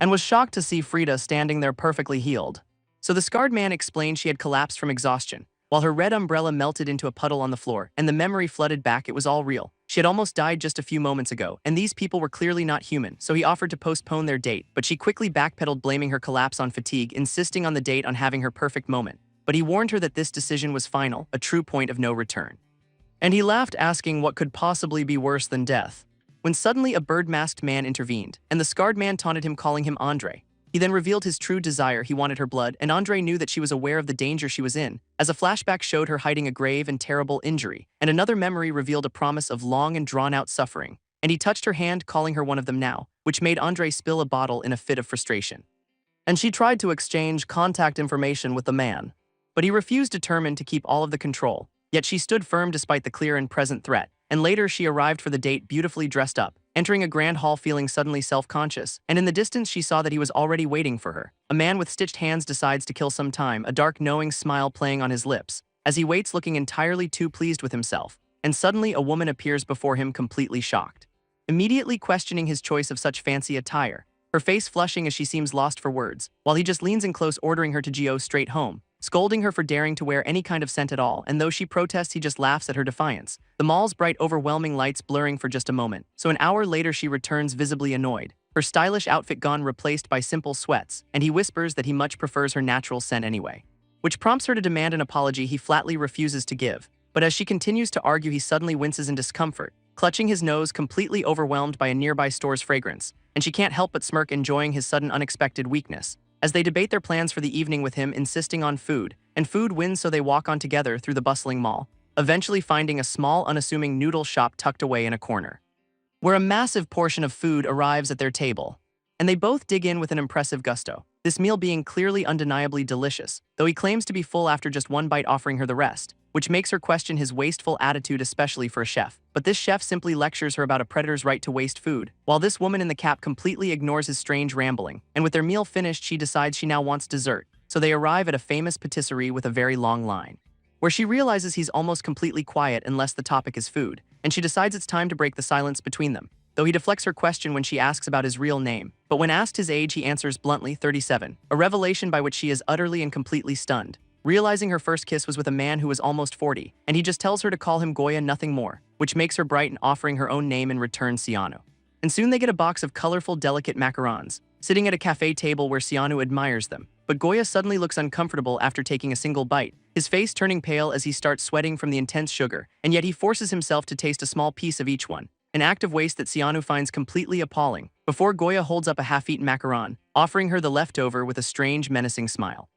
and was shocked to see Frida standing there perfectly healed. So the scarred man explained she had collapsed from exhaustion, while her red umbrella melted into a puddle on the floor, and the memory flooded back. It was all real. She had almost died just a few moments ago, and these people were clearly not human, so he offered to postpone their date, but she quickly backpedaled, blaming her collapse on fatigue, insisting on the date on having her perfect moment. But he warned her that this decision was final, a true point of no return. And he laughed, asking what could possibly be worse than death, when suddenly a bird-masked man intervened, and the scarred man taunted him, calling him Andre. He then revealed his true desire. He wanted her blood, and Andre knew that she was aware of the danger she was in, as a flashback showed her hiding a grave and terrible injury, and another memory revealed a promise of long and drawn-out suffering. And he touched her hand, calling her one of them now, which made Andre spill a bottle in a fit of frustration. And she tried to exchange contact information with the man, but he refused, determined to keep all of the control. Yet she stood firm despite the clear and present threat, and later she arrived for the date beautifully dressed up, entering a grand hall feeling suddenly self-conscious, and in the distance she saw that he was already waiting for her. A man with stitched hands decides to kill some time, a dark knowing smile playing on his lips, as he waits looking entirely too pleased with himself, and suddenly a woman appears before him completely shocked. Immediately questioning his choice of such fancy attire, her face flushing as she seems lost for words, while he just leans in close, ordering her to go straight home, scolding her for daring to wear any kind of scent at all, and though she protests, he just laughs at her defiance. The mall's bright, overwhelming lights blurring for just a moment, so an hour later she returns visibly annoyed, her stylish outfit gone, replaced by simple sweats, and he whispers that he much prefers her natural scent anyway, which prompts her to demand an apology he flatly refuses to give. But as she continues to argue, he suddenly winces in discomfort, clutching his nose, completely overwhelmed by a nearby store's fragrance, and she can't help but smirk, enjoying his sudden unexpected weakness. As they debate their plans for the evening, with him insisting on food, and food wins, so they walk on together through the bustling mall, eventually finding a small, unassuming noodle shop tucked away in a corner, where a massive portion of food arrives at their table, and they both dig in with an impressive gusto, this meal being clearly undeniably delicious, though he claims to be full after just one bite, offering her the rest, which makes her question his wasteful attitude, especially for a chef. But this chef simply lectures her about a predator's right to waste food, while this woman in the cap completely ignores his strange rambling, and with their meal finished, she decides she now wants dessert, so they arrive at a famous patisserie with a very long line, where she realizes he's almost completely quiet unless the topic is food, and she decides it's time to break the silence between them, though he deflects her question when she asks about his real name. But when asked his age, he answers bluntly 37, a revelation by which she is utterly and completely stunned, realizing her first kiss was with a man who was almost 40, and he just tells her to call him Goya, nothing more, which makes her brighten, offering her own name in return, Siano. And soon they get a box of colorful, delicate macarons, sitting at a cafe table where Siano admires them. But Goya suddenly looks uncomfortable after taking a single bite, his face turning pale as he starts sweating from the intense sugar, and yet he forces himself to taste a small piece of each one, an act of waste that Siano finds completely appalling, before Goya holds up a half-eaten macaron, offering her the leftover with a strange, menacing smile.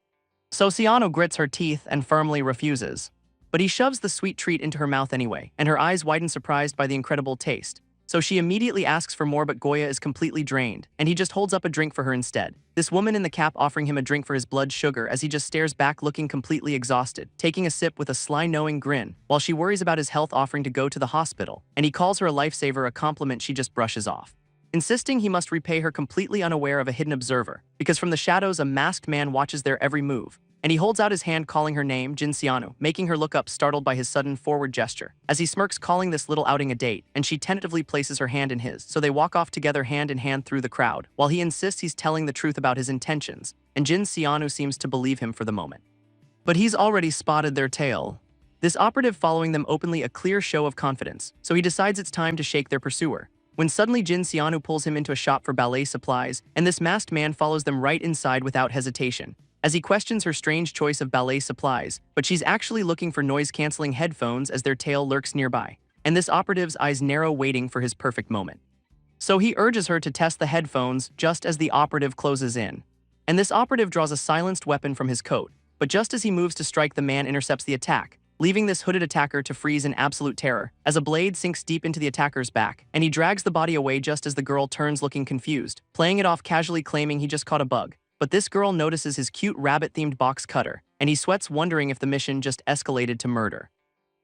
So Siano grits her teeth and firmly refuses. But he shoves the sweet treat into her mouth anyway, and her eyes widen, surprised by the incredible taste. So she immediately asks for more, but Goya is completely drained, and he just holds up a drink for her instead. This woman in the cap offering him a drink for his blood sugar, as he just stares back looking completely exhausted, taking a sip with a sly knowing grin, while she worries about his health, offering to go to the hospital, and he calls her a lifesaver, a compliment she just brushes off, insisting he must repay her, completely unaware of a hidden observer, because from the shadows a masked man watches their every move, and he holds out his hand, calling her name, Jin Siano, making her look up, startled by his sudden forward gesture, as he smirks, calling this little outing a date, and she tentatively places her hand in his, so they walk off together hand in hand through the crowd, while he insists he's telling the truth about his intentions, and Jin Siano seems to believe him for the moment. But he's already spotted their tail, this operative following them openly, a clear show of confidence, so he decides it's time to shake their pursuer, when suddenly Jin Siano pulls him into a shop for ballet supplies, and this masked man follows them right inside without hesitation, as he questions her strange choice of ballet supplies, but she's actually looking for noise-canceling headphones as their tail lurks nearby, and this operative's eyes narrow, waiting for his perfect moment. So he urges her to test the headphones just as the operative closes in, and this operative draws a silenced weapon from his coat, but just as he moves to strike, the man intercepts the attack, leaving this hooded attacker to freeze in absolute terror, as a blade sinks deep into the attacker's back, and he drags the body away just as the girl turns looking confused, playing it off casually, claiming he just caught a bug. But this girl notices his cute rabbit-themed box cutter, and he sweats, wondering if the mission just escalated to murder.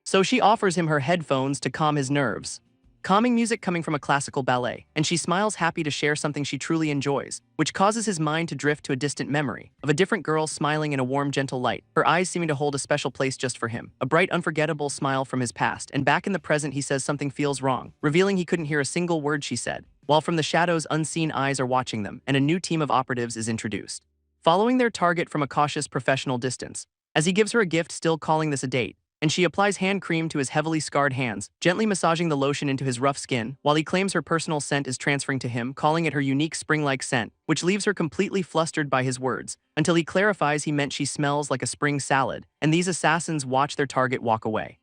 So she offers him her headphones to calm his nerves, calming music coming from a classical ballet, and she smiles, happy to share something she truly enjoys, which causes his mind to drift to a distant memory of a different girl smiling in a warm, gentle light, her eyes seeming to hold a special place just for him, a bright, unforgettable smile from his past, and back in the present he says something feels wrong, revealing he couldn't hear a single word she said, while from the shadows unseen eyes are watching them, and a new team of operatives is introduced. Following their target from a cautious professional distance, as he gives her a gift still calling this a date, and she applies hand cream to his heavily scarred hands, gently massaging the lotion into his rough skin, while he claims her personal scent is transferring to him, calling it her unique spring-like scent, which leaves her completely flustered by his words, until he clarifies he meant she smells like a spring salad, and these assassins watch their target walk away.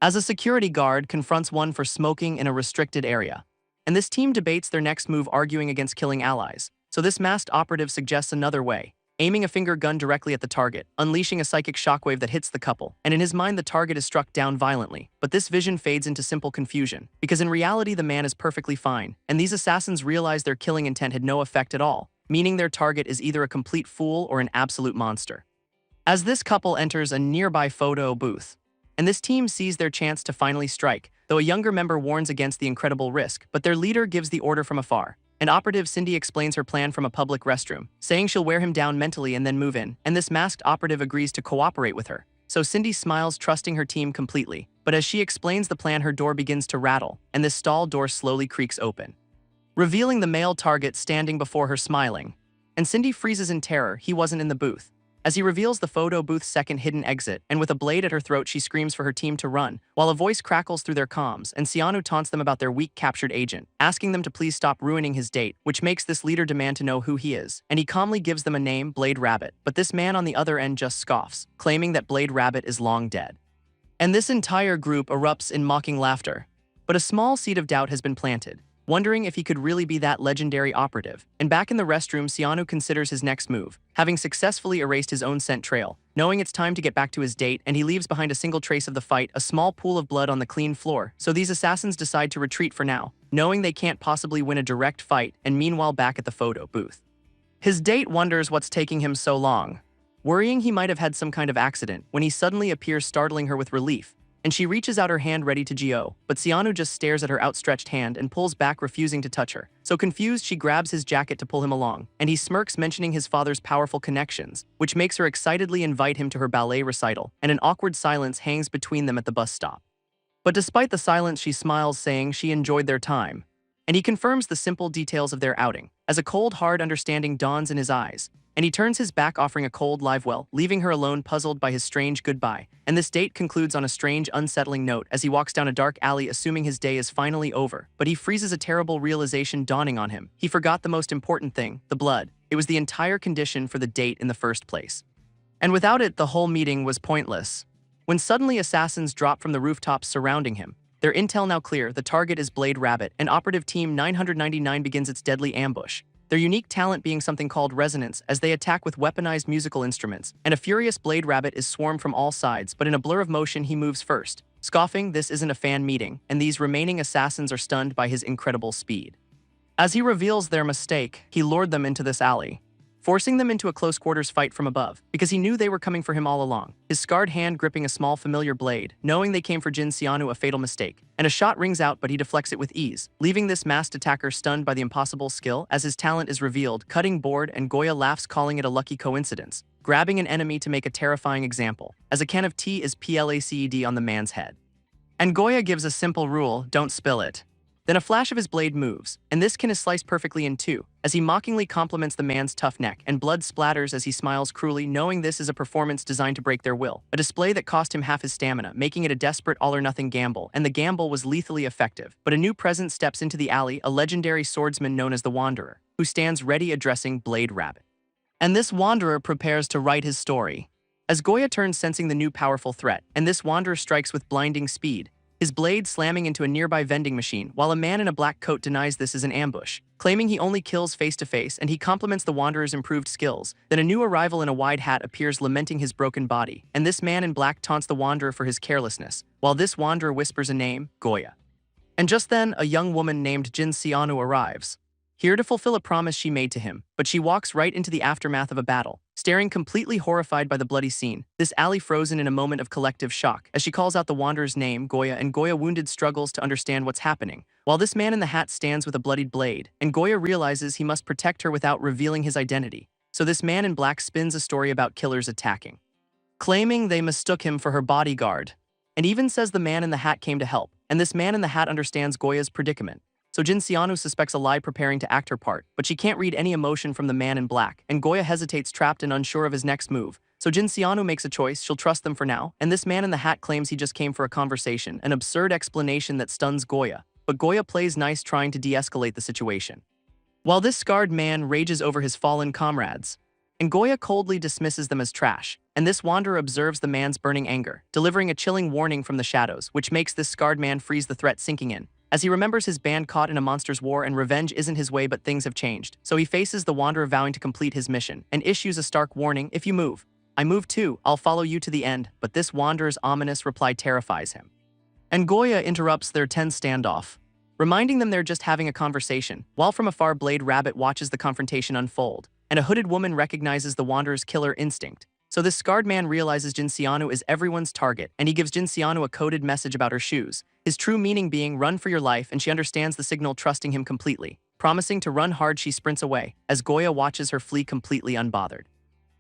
As a security guard confronts one for smoking in a restricted area, and this team debates their next move arguing against killing allies, so this masked operative suggests another way, aiming a finger gun directly at the target, unleashing a psychic shockwave that hits the couple, and in his mind the target is struck down violently. But this vision fades into simple confusion, because in reality the man is perfectly fine, and these assassins realize their killing intent had no effect at all, meaning their target is either a complete fool or an absolute monster. As this couple enters a nearby photo booth, and this team sees their chance to finally strike, though a younger member warns against the incredible risk, but their leader gives the order from afar. And operative Cindy explains her plan from a public restroom, saying she'll wear him down mentally and then move in, and this masked operative agrees to cooperate with her. So Cindy smiles, trusting her team completely, but as she explains the plan her door begins to rattle, and this stall door slowly creaks open, revealing the male target standing before her smiling. And Cindy freezes in terror, he wasn't in the booth. As he reveals the photo booth's second hidden exit, and with a blade at her throat she screams for her team to run, while a voice crackles through their comms, and Sianu taunts them about their weak captured agent, asking them to please stop ruining his date, which makes this leader demand to know who he is, and he calmly gives them a name, Blade Rabbit, but this man on the other end just scoffs, claiming that Blade Rabbit is long dead. And this entire group erupts in mocking laughter. But a small seed of doubt has been planted, wondering if he could really be that legendary operative. And back in the restroom, Sianu considers his next move, having successfully erased his own scent trail, knowing it's time to get back to his date, and he leaves behind a single trace of the fight, a small pool of blood on the clean floor. So these assassins decide to retreat for now, knowing they can't possibly win a direct fight, and meanwhile back at the photo booth, his date wonders what's taking him so long, worrying he might have had some kind of accident, when he suddenly appears, startling her with relief, and she reaches out her hand ready to go, but Sianu just stares at her outstretched hand and pulls back, refusing to touch her. So confused, she grabs his jacket to pull him along, and he smirks, mentioning his father's powerful connections, which makes her excitedly invite him to her ballet recital, and an awkward silence hangs between them at the bus stop. But despite the silence, she smiles, saying she enjoyed their time, and he confirms the simple details of their outing, as a cold, hard understanding dawns in his eyes, and he turns his back, offering a cold live well, leaving her alone, puzzled by his strange goodbye. And this date concludes on a strange, unsettling note as he walks down a dark alley, assuming his day is finally over. But he freezes, a terrible realization dawning on him. He forgot the most important thing, the blood. It was the entire condition for the date in the first place. And without it, the whole meeting was pointless. When suddenly assassins drop from the rooftops surrounding him, their intel now clear, the target is Blade Rabbit, and Operative Team 999 begins its deadly ambush. Their unique talent being something called resonance, as they attack with weaponized musical instruments, and a furious Blade Rabbit is swarmed from all sides, but in a blur of motion he moves first, scoffing this isn't a fan meeting, and these remaining assassins are stunned by his incredible speed. As he reveals their mistake, he lured them into this alley, forcing them into a close-quarters fight from above, because he knew they were coming for him all along, his scarred hand gripping a small familiar blade, knowing they came for Jin Sianu, a fatal mistake, and a shot rings out but he deflects it with ease, leaving this masked attacker stunned by the impossible skill. As his talent is revealed, cutting board, and Goya laughs, calling it a lucky coincidence, grabbing an enemy to make a terrifying example, as a can of tea is placed on the man's head. And Goya gives a simple rule, don't spill it. Then a flash of his blade moves, and this can is sliced perfectly in two, as he mockingly compliments the man's tough neck, and blood splatters as he smiles cruelly, knowing this is a performance designed to break their will, a display that cost him half his stamina, making it a desperate all-or-nothing gamble, and the gamble was lethally effective. But a new presence steps into the alley, a legendary swordsman known as the Wanderer, who stands ready addressing Blade Rabbit. And this Wanderer prepares to write his story. As Goya turns, sensing the new powerful threat, and this Wanderer strikes with blinding speed, his blade slamming into a nearby vending machine, while a man in a black coat denies this is an ambush, claiming he only kills face-to-face, and he compliments the Wanderer's improved skills. Then a new arrival in a wide hat appears, lamenting his broken body, and this man in black taunts the Wanderer for his carelessness, while this Wanderer whispers a name, Goya. And just then, a young woman named Jin Sianu arrives, here to fulfill a promise she made to him, but she walks right into the aftermath of a battle, staring completely horrified by the bloody scene, this alley frozen in a moment of collective shock, as she calls out the Wanderer's name, Goya, and Goya, wounded, struggles to understand what's happening, while this man in the hat stands with a bloodied blade, and Goya realizes he must protect her without revealing his identity. So this man in black spins a story about killers attacking, claiming they mistook him for her bodyguard, and even says the man in the hat came to help, and this man in the hat understands Goya's predicament. so Jin Xianu suspects a lie preparing to act her part, but she can't read any emotion from the man in black, and Goya hesitates trapped and unsure of his next move. So Jin Xianu makes a choice, she'll trust them for now, and this man in the hat claims he just came for a conversation, an absurd explanation that stuns Goya, but Goya plays nice trying to de-escalate the situation. While this scarred man rages over his fallen comrades, and Goya coldly dismisses them as trash, and this wanderer observes the man's burning anger, delivering a chilling warning from the shadows, which makes this scarred man freeze the threat sinking in. As he remembers his band caught in a monster's war and revenge isn't his way, but things have changed, so he faces the wanderer vowing to complete his mission, and issues a stark warning: if you move, I move too, I'll follow you to the end, but this wanderer's ominous reply terrifies him. And Goya interrupts their tense standoff, reminding them they're just having a conversation, while from afar Blade Rabbit watches the confrontation unfold, and a hooded woman recognizes the wanderer's killer instinct. So this scarred man realizes Jin Xianu is everyone's target, and he gives Jin Xianu a coded message about her shoes, his true meaning being run for your life, and she understands the signal, trusting him completely. Promising to run hard, she sprints away, as Goya watches her flee completely unbothered.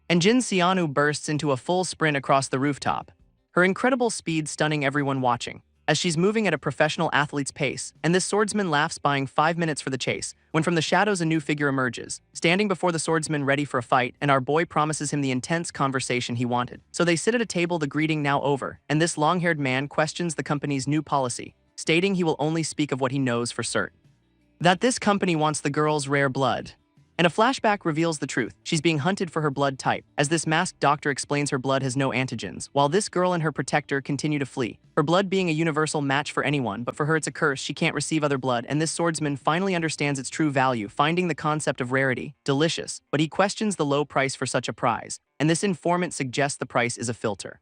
And Jin Xianu bursts into a full sprint across the rooftop, her incredible speed stunning everyone watching, as she's moving at a professional athlete's pace, and this swordsman laughs, buying 5 minutes for the chase, when from the shadows a new figure emerges, standing before the swordsman ready for a fight, and our boy promises him the intense conversation he wanted. So they sit at a table, the greeting now over, and this long-haired man questions the company's new policy, stating he will only speak of what he knows for certain. That this company wants the girl's rare blood. And a flashback reveals the truth. She's being hunted for her blood type, as this masked doctor explains her blood has no antigens, while this girl and her protector continue to flee. Her blood being a universal match for anyone, but for her it's a curse, she can't receive other blood, and this swordsman finally understands its true value, finding the concept of rarity delicious, but he questions the low price for such a prize, and this informant suggests the price is a filter.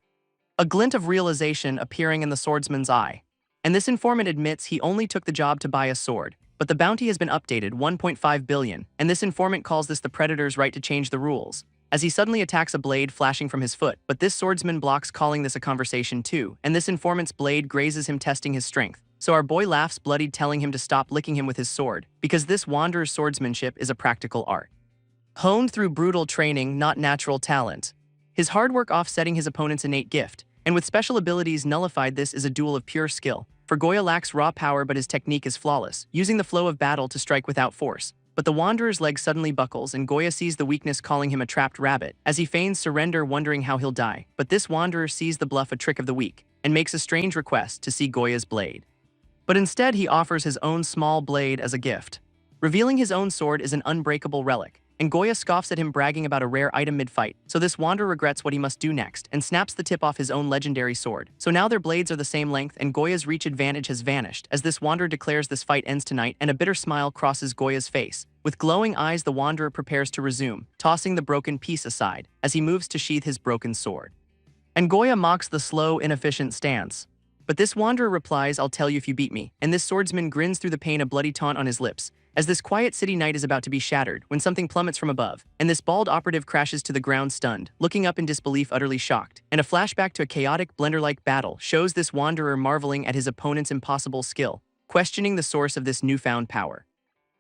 A glint of realization appearing in the swordsman's eye, and this informant admits he only took the job to buy a sword, but the bounty has been updated 1.5 billion, and this informant calls this the predator's right to change the rules, as he suddenly attacks a blade flashing from his foot, but this swordsman blocks, calling this a conversation too, and this informant's blade grazes him, testing his strength. So our boy laughs bloodied, telling him to stop licking him with his sword, because this wanderer's swordsmanship is a practical art, honed through brutal training, not natural talent. His hard work offsetting his opponent's innate gift, and with special abilities nullified, this is a duel of pure skill. For Goya lacks raw power, but his technique is flawless, using the flow of battle to strike without force. But the wanderer's leg suddenly buckles, and Goya sees the weakness, calling him a trapped rabbit, as he feigns surrender, wondering how he'll die. But this wanderer sees the bluff, a trick of the weak, and makes a strange request to see Goya's blade. But instead he offers his own small blade as a gift, revealing his own sword is an unbreakable relic. And Goya scoffs at him, bragging about a rare item mid-fight, so this wanderer regrets what he must do next, and snaps the tip off his own legendary sword. So now their blades are the same length, and Goya's reach advantage has vanished, as this wanderer declares this fight ends tonight, and a bitter smile crosses Goya's face. With glowing eyes, the wanderer prepares to resume, tossing the broken piece aside, as he moves to sheath his broken sword. And Goya mocks the slow, inefficient stance. But this wanderer replies, "I'll tell you if you beat me," and this swordsman grins through the pain, a bloody taunt on his lips, as this quiet city night is about to be shattered when something plummets from above, and this bald operative crashes to the ground stunned, looking up in disbelief, utterly shocked. And a flashback to a chaotic, blender-like battle shows this wanderer marveling at his opponent's impossible skill, questioning the source of this newfound power.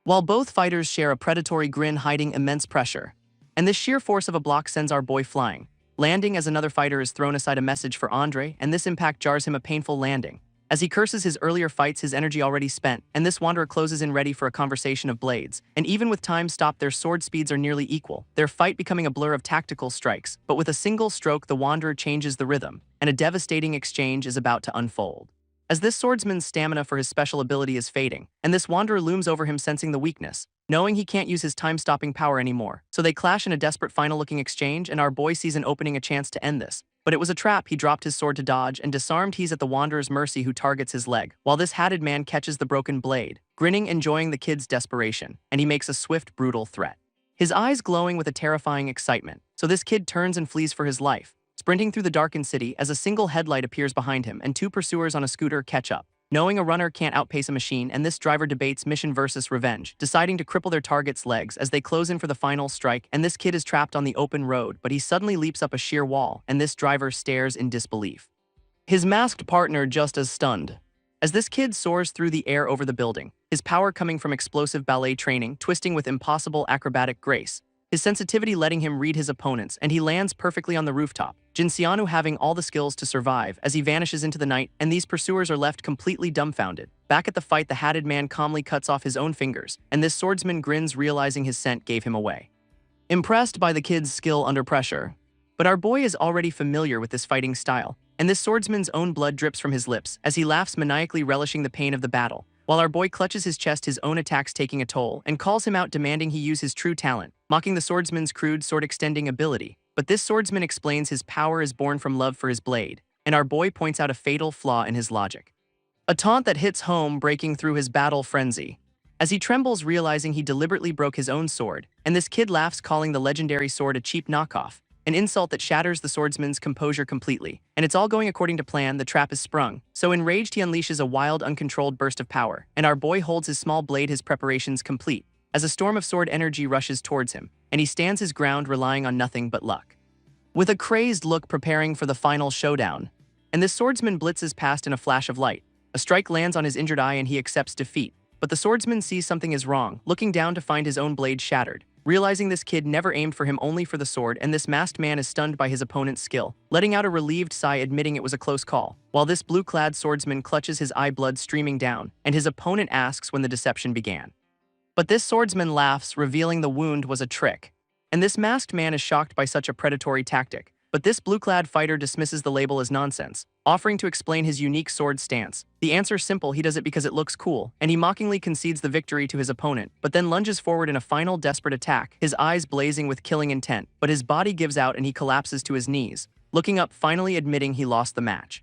While both fighters share a predatory grin hiding immense pressure, and this sheer force of a block sends our boy flying, landing as another fighter is thrown aside, a message for Andre, and this impact jars him, a painful landing. As he curses his earlier fights, his energy already spent, and this wanderer closes in ready for a conversation of blades. And even with time stopped, their sword speeds are nearly equal, their fight becoming a blur of tactical strikes. But with a single stroke, the wanderer changes the rhythm, and a devastating exchange is about to unfold. As this swordsman's stamina for his special ability is fading, and this wanderer looms over him, sensing the weakness, knowing he can't use his time-stopping power anymore. So they clash in a desperate final-looking exchange, and our boy sees an opening, a chance to end this. But it was a trap. He dropped his sword to dodge, and disarmed, he's at the wanderer's mercy, who targets his leg, while this hatted man catches the broken blade, grinning, enjoying the kid's desperation, and he makes a swift, brutal threat, his eyes glowing with a terrifying excitement. So this kid turns and flees for his life, sprinting through the darkened city as a single headlight appears behind him, and two pursuers on a scooter catch up. Knowing a runner can't outpace a machine, and this driver debates mission versus revenge, deciding to cripple their target's legs as they close in for the final strike. And this kid is trapped on the open road, but he suddenly leaps up a sheer wall, and this driver stares in disbelief, his masked partner just as stunned, as this kid soars through the air over the building, his power coming from explosive ballet training, twisting with impossible acrobatic grace. his sensitivity letting him read his opponents, and he lands perfectly on the rooftop, Jinxianu having all the skills to survive as he vanishes into the night, and these pursuers are left completely dumbfounded. Back at the fight, the hatted man calmly cuts off his own fingers, and this swordsman grins, realizing his scent gave him away. Impressed by the kid's skill under pressure. But our boy is already familiar with this fighting style, and this swordsman's own blood drips from his lips as he laughs, maniacally relishing the pain of the battle, while our boy clutches his chest, his own attacks taking a toll, and calls him out, demanding he use his true talent, mocking the swordsman's crude sword-extending ability. But this swordsman explains his power is born from love for his blade, and our boy points out a fatal flaw in his logic. A taunt that hits home, breaking through his battle frenzy, as he trembles, realizing he deliberately broke his own sword, and this kid laughs, calling the legendary sword a cheap knockoff, an insult that shatters the swordsman's composure completely. And it's all going according to plan, the trap is sprung. So enraged, he unleashes a wild, uncontrolled burst of power, and our boy holds his small blade, his preparations complete, as a storm of sword energy rushes towards him, and he stands his ground, relying on nothing but luck. With a crazed look, preparing for the final showdown, and this swordsman blitzes past in a flash of light. A strike lands on his injured eye and he accepts defeat. But the swordsman sees something is wrong, looking down to find his own blade shattered. Realizing this kid never aimed for him, only for the sword, and this masked man is stunned by his opponent's skill, letting out a relieved sigh, admitting it was a close call, while this blue-clad swordsman clutches his eye, blood streaming down, and his opponent asks when the deception began. But this swordsman laughs, revealing the wound was a trick. And this masked man is shocked by such a predatory tactic, but this blue-clad fighter dismisses the label as nonsense, offering to explain his unique sword stance. The answer simple: he does it because it looks cool, and he mockingly concedes the victory to his opponent, but then lunges forward in a final desperate attack, his eyes blazing with killing intent, but his body gives out and he collapses to his knees, looking up, finally admitting he lost the match.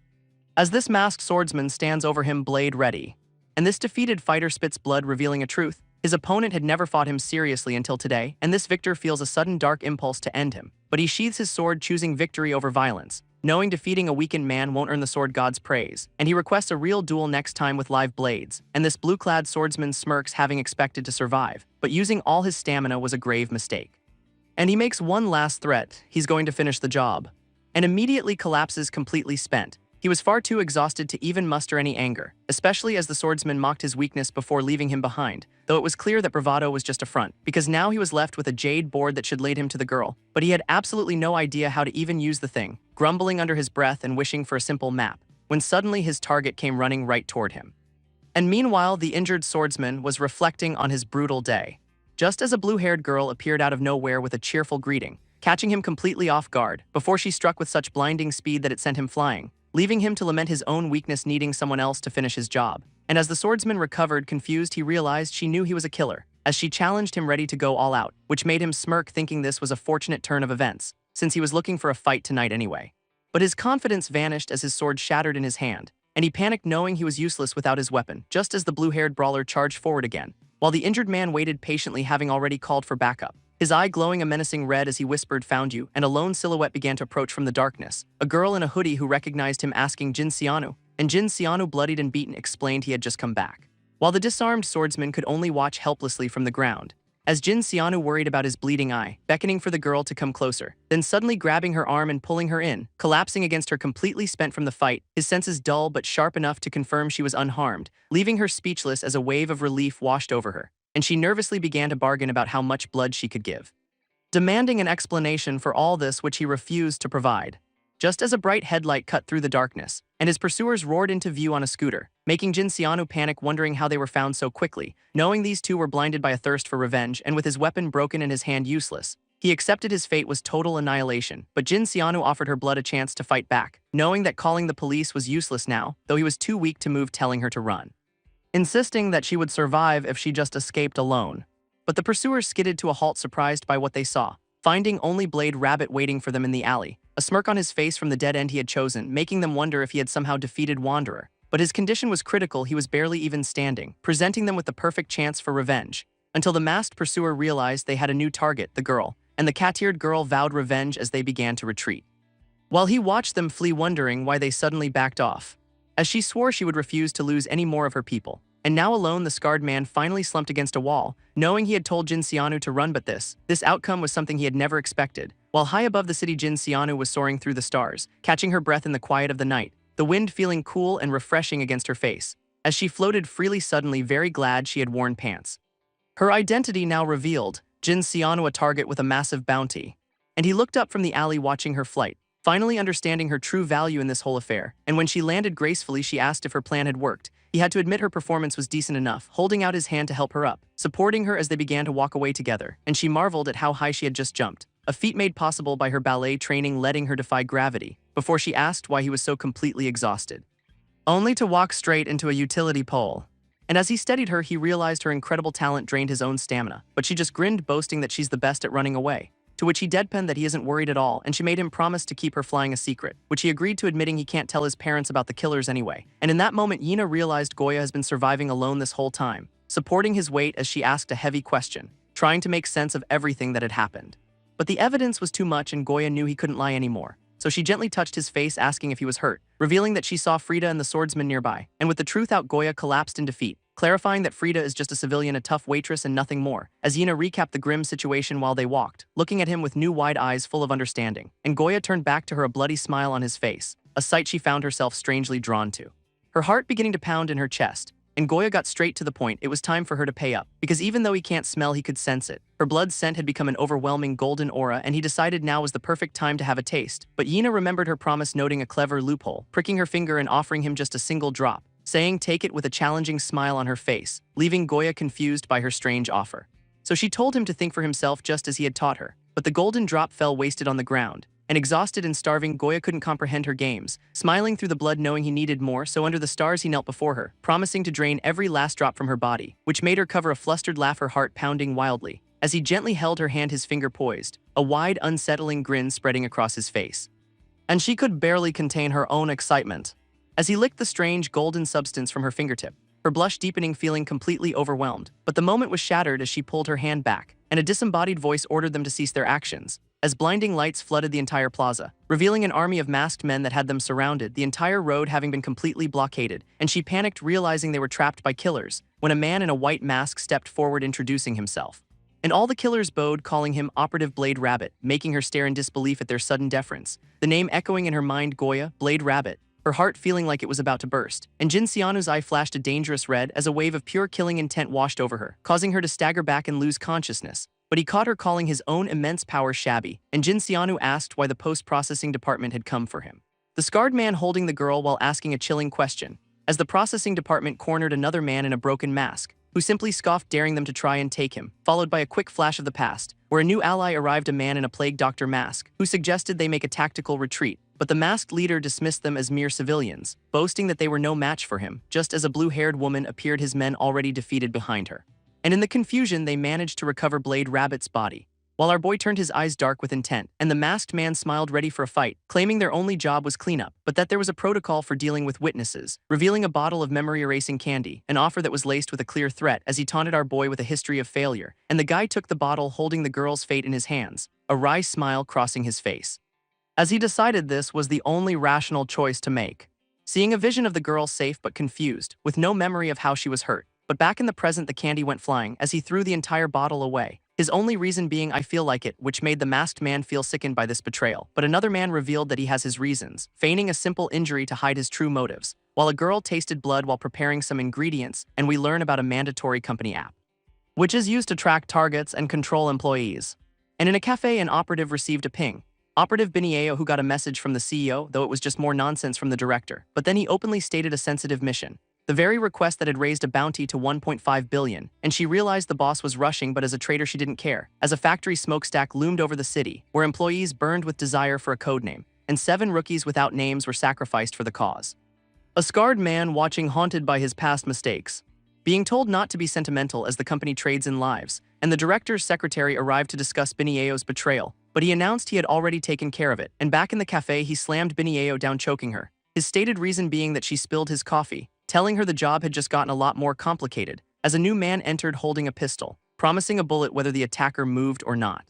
As this masked swordsman stands over him, blade ready, and this defeated fighter spits blood, revealing a truth: his opponent had never fought him seriously until today, and this victor feels a sudden dark impulse to end him. But he sheathes his sword, choosing victory over violence, knowing defeating a weakened man won't earn the sword god's praise, and he requests a real duel next time with live blades. And this blue-clad swordsman smirks, having expected to survive, but using all his stamina was a grave mistake. And he makes one last threat: he's going to finish the job, and immediately collapses, completely spent. He was far too exhausted to even muster any anger, especially as the swordsman mocked his weakness before leaving him behind, though it was clear that bravado was just a front, because now he was left with a jade board that should lead him to the girl, but he had absolutely no idea how to even use the thing, grumbling under his breath and wishing for a simple map, when suddenly his target came running right toward him. And meanwhile, the injured swordsman was reflecting on his brutal day, just as a blue-haired girl appeared out of nowhere with a cheerful greeting, catching him completely off guard, before she struck with such blinding speed that it sent him flying, leaving him to lament his own weakness, needing someone else to finish his job. And as the swordsman recovered, confused, he realized she knew he was a killer, as she challenged him, ready to go all out, which made him smirk, thinking this was a fortunate turn of events, since he was looking for a fight tonight anyway. But his confidence vanished as his sword shattered in his hand, and he panicked, knowing he was useless without his weapon, just as the blue-haired brawler charged forward again, while the injured man waited patiently, having already called for backup, his eye glowing a menacing red as he whispered, "Found you," and a lone silhouette began to approach from the darkness, a girl in a hoodie who recognized him, asking Jinxianu, and Jinxianu, bloodied and beaten, explained he had just come back, while the disarmed swordsman could only watch helplessly from the ground, as Jinxianu worried about his bleeding eye, beckoning for the girl to come closer, then suddenly grabbing her arm and pulling her in, collapsing against her, completely spent from the fight, his senses dull but sharp enough to confirm she was unharmed, leaving her speechless as a wave of relief washed over her, and she nervously began to bargain about how much blood she could give, demanding an explanation for all this, which he refused to provide. Just as a bright headlight cut through the darkness, and his pursuers roared into view on a scooter, making Jinxianu panic, wondering how they were found so quickly, knowing these two were blinded by a thirst for revenge, and with his weapon broken and his hand useless, he accepted his fate was total annihilation. But Jinxianu offered her blood a chance to fight back, knowing that calling the police was useless now, though he was too weak to move, telling her to run, insisting that she would survive if she just escaped alone. But the pursuers skidded to a halt, surprised by what they saw, finding only Blade Rabbit waiting for them in the alley, a smirk on his face from the dead end he had chosen, making them wonder if he had somehow defeated Wanderer. But his condition was critical, he was barely even standing, presenting them with the perfect chance for revenge, until the masked pursuer realized they had a new target, the girl, and the cat-eared girl vowed revenge as they began to retreat, while he watched them flee, wondering why they suddenly backed off, as she swore she would refuse to lose any more of her people. And now alone, the scarred man finally slumped against a wall, knowing he had told Jinxianu to run, but this outcome was something he had never expected. While high above the city, Jinxianu was soaring through the stars, catching her breath in the quiet of the night, the wind feeling cool and refreshing against her face, as she floated freely, suddenly very glad she had worn pants. Her identity now revealed, Jin Xianu a target with a massive bounty. And he looked up from the alley watching her flight, finally understanding her true value in this whole affair. And when she landed gracefully, she asked if her plan had worked. He had to admit her performance was decent enough, holding out his hand to help her up, supporting her as they began to walk away together, and she marveled at how high she had just jumped, a feat made possible by her ballet training letting her defy gravity, before she asked why he was so completely exhausted. Only to walk straight into a utility pole. And as he steadied her, he realized her incredible talent drained his own stamina, but she just grinned, boasting that she's the best at running away. To which he deadpanned that he isn't worried at all, and she made him promise to keep her flying a secret, which he agreed to, admitting he can't tell his parents about the killers anyway. And in that moment, Yina realized Goya has been surviving alone this whole time, supporting his weight as she asked a heavy question, trying to make sense of everything that had happened. But the evidence was too much, and Goya knew he couldn't lie anymore. So she gently touched his face, asking if he was hurt, revealing that she saw Frida and the swordsman nearby. And with the truth out, Goya collapsed in defeat, clarifying that Frida is just a civilian, a tough waitress, and nothing more, as Yina recapped the grim situation while they walked, looking at him with new wide eyes full of understanding. And Goya turned back to her, a bloody smile on his face, a sight she found herself strangely drawn to. Her heart beginning to pound in her chest, and Goya got straight to the point. It was time for her to pay up, because even though he can't smell, he could sense it. Her blood scent had become an overwhelming golden aura, and he decided now was the perfect time to have a taste. But Yina remembered her promise, noting a clever loophole, pricking her finger and offering him just a single drop, saying take it with a challenging smile on her face, leaving Goya confused by her strange offer. So she told him to think for himself just as he had taught her, but the golden drop fell wasted on the ground. And exhausted and starving, Goya couldn't comprehend her games, smiling through the blood knowing he needed more, so under the stars he knelt before her, promising to drain every last drop from her body, which made her cover a flustered laugh, her heart pounding wildly. As he gently held her hand, his finger poised, a wide, unsettling grin spreading across his face. And she could barely contain her own excitement as he licked the strange golden substance from her fingertip, her blush deepening, feeling completely overwhelmed. But the moment was shattered as she pulled her hand back, and a disembodied voice ordered them to cease their actions, as blinding lights flooded the entire plaza, revealing an army of masked men that had them surrounded, the entire road having been completely blockaded. And she panicked, realizing they were trapped by killers, when a man in a white mask stepped forward, introducing himself. And all the killers bowed, calling him Operative Blade Rabbit, making her stare in disbelief at their sudden deference, the name echoing in her mind, Goya, Blade Rabbit, her heart feeling like it was about to burst. And Jin Xianu's eye flashed a dangerous red as a wave of pure killing intent washed over her, causing her to stagger back and lose consciousness. But he caught her calling his own immense power shabby, and Jin Xianu asked why the post-processing department had come for him. The scarred man holding the girl while asking a chilling question, as the processing department cornered another man in a broken mask, who simply scoffed, daring them to try and take him, followed by a quick flash of the past, where a new ally arrived, a man in a plague doctor mask, who suggested they make a tactical retreat. But the masked leader dismissed them as mere civilians, boasting that they were no match for him, just as a blue-haired woman appeared, his men already defeated behind her. And in the confusion, they managed to recover Blade Rabbit's body, while our boy turned his eyes dark with intent, and the masked man smiled, ready for a fight, claiming their only job was cleanup, but that there was a protocol for dealing with witnesses, revealing a bottle of memory-erasing candy, an offer that was laced with a clear threat, as he taunted our boy with a history of failure. And the guy took the bottle, holding the girl's fate in his hands, a wry smile crossing his face, as he decided this was the only rational choice to make. Seeing a vision of the girl safe but confused, with no memory of how she was hurt. But back in the present, the candy went flying as he threw the entire bottle away, his only reason being "I feel like it," which made the masked man feel sickened by this betrayal. But another man revealed that he has his reasons, feigning a simple injury to hide his true motives, while a girl tasted blood while preparing some ingredients, and we learn about a mandatory company app, which is used to track targets and control employees. And in a cafe, an operative received a ping. Operative Benieo, who got a message from the CEO, though it was just more nonsense from the director. But then he openly stated a sensitive mission, the very request that had raised a bounty to 1.5 billion, and she realized the boss was rushing, but as a traitor she didn't care, as a factory smokestack loomed over the city, where employees burned with desire for a codename, and 7 rookies without names were sacrificed for the cause. A scarred man watching, haunted by his past mistakes, being told not to be sentimental as the company trades in lives, and the director's secretary arrived to discuss Benieo's betrayal, but he announced he had already taken care of it, and back in the cafe he slammed Benieo down, choking her, his stated reason being that she spilled his coffee, telling her the job had just gotten a lot more complicated, as a new man entered holding a pistol, promising a bullet whether the attacker moved or not.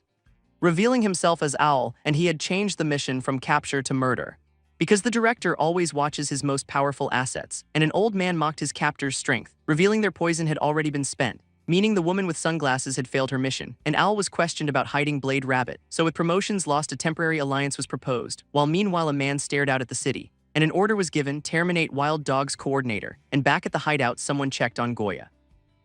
Revealing himself as Owl, and he had changed the mission from capture to murder, because the director always watches his most powerful assets, and an old man mocked his captor's strength, revealing their poison had already been spent, meaning the woman with sunglasses had failed her mission, and Owl was questioned about hiding Blade Rabbit, so with promotions lost, a temporary alliance was proposed, while meanwhile a man stared out at the city, and an order was given, terminate Wild Dog's coordinator, and back at the hideout someone checked on Goya,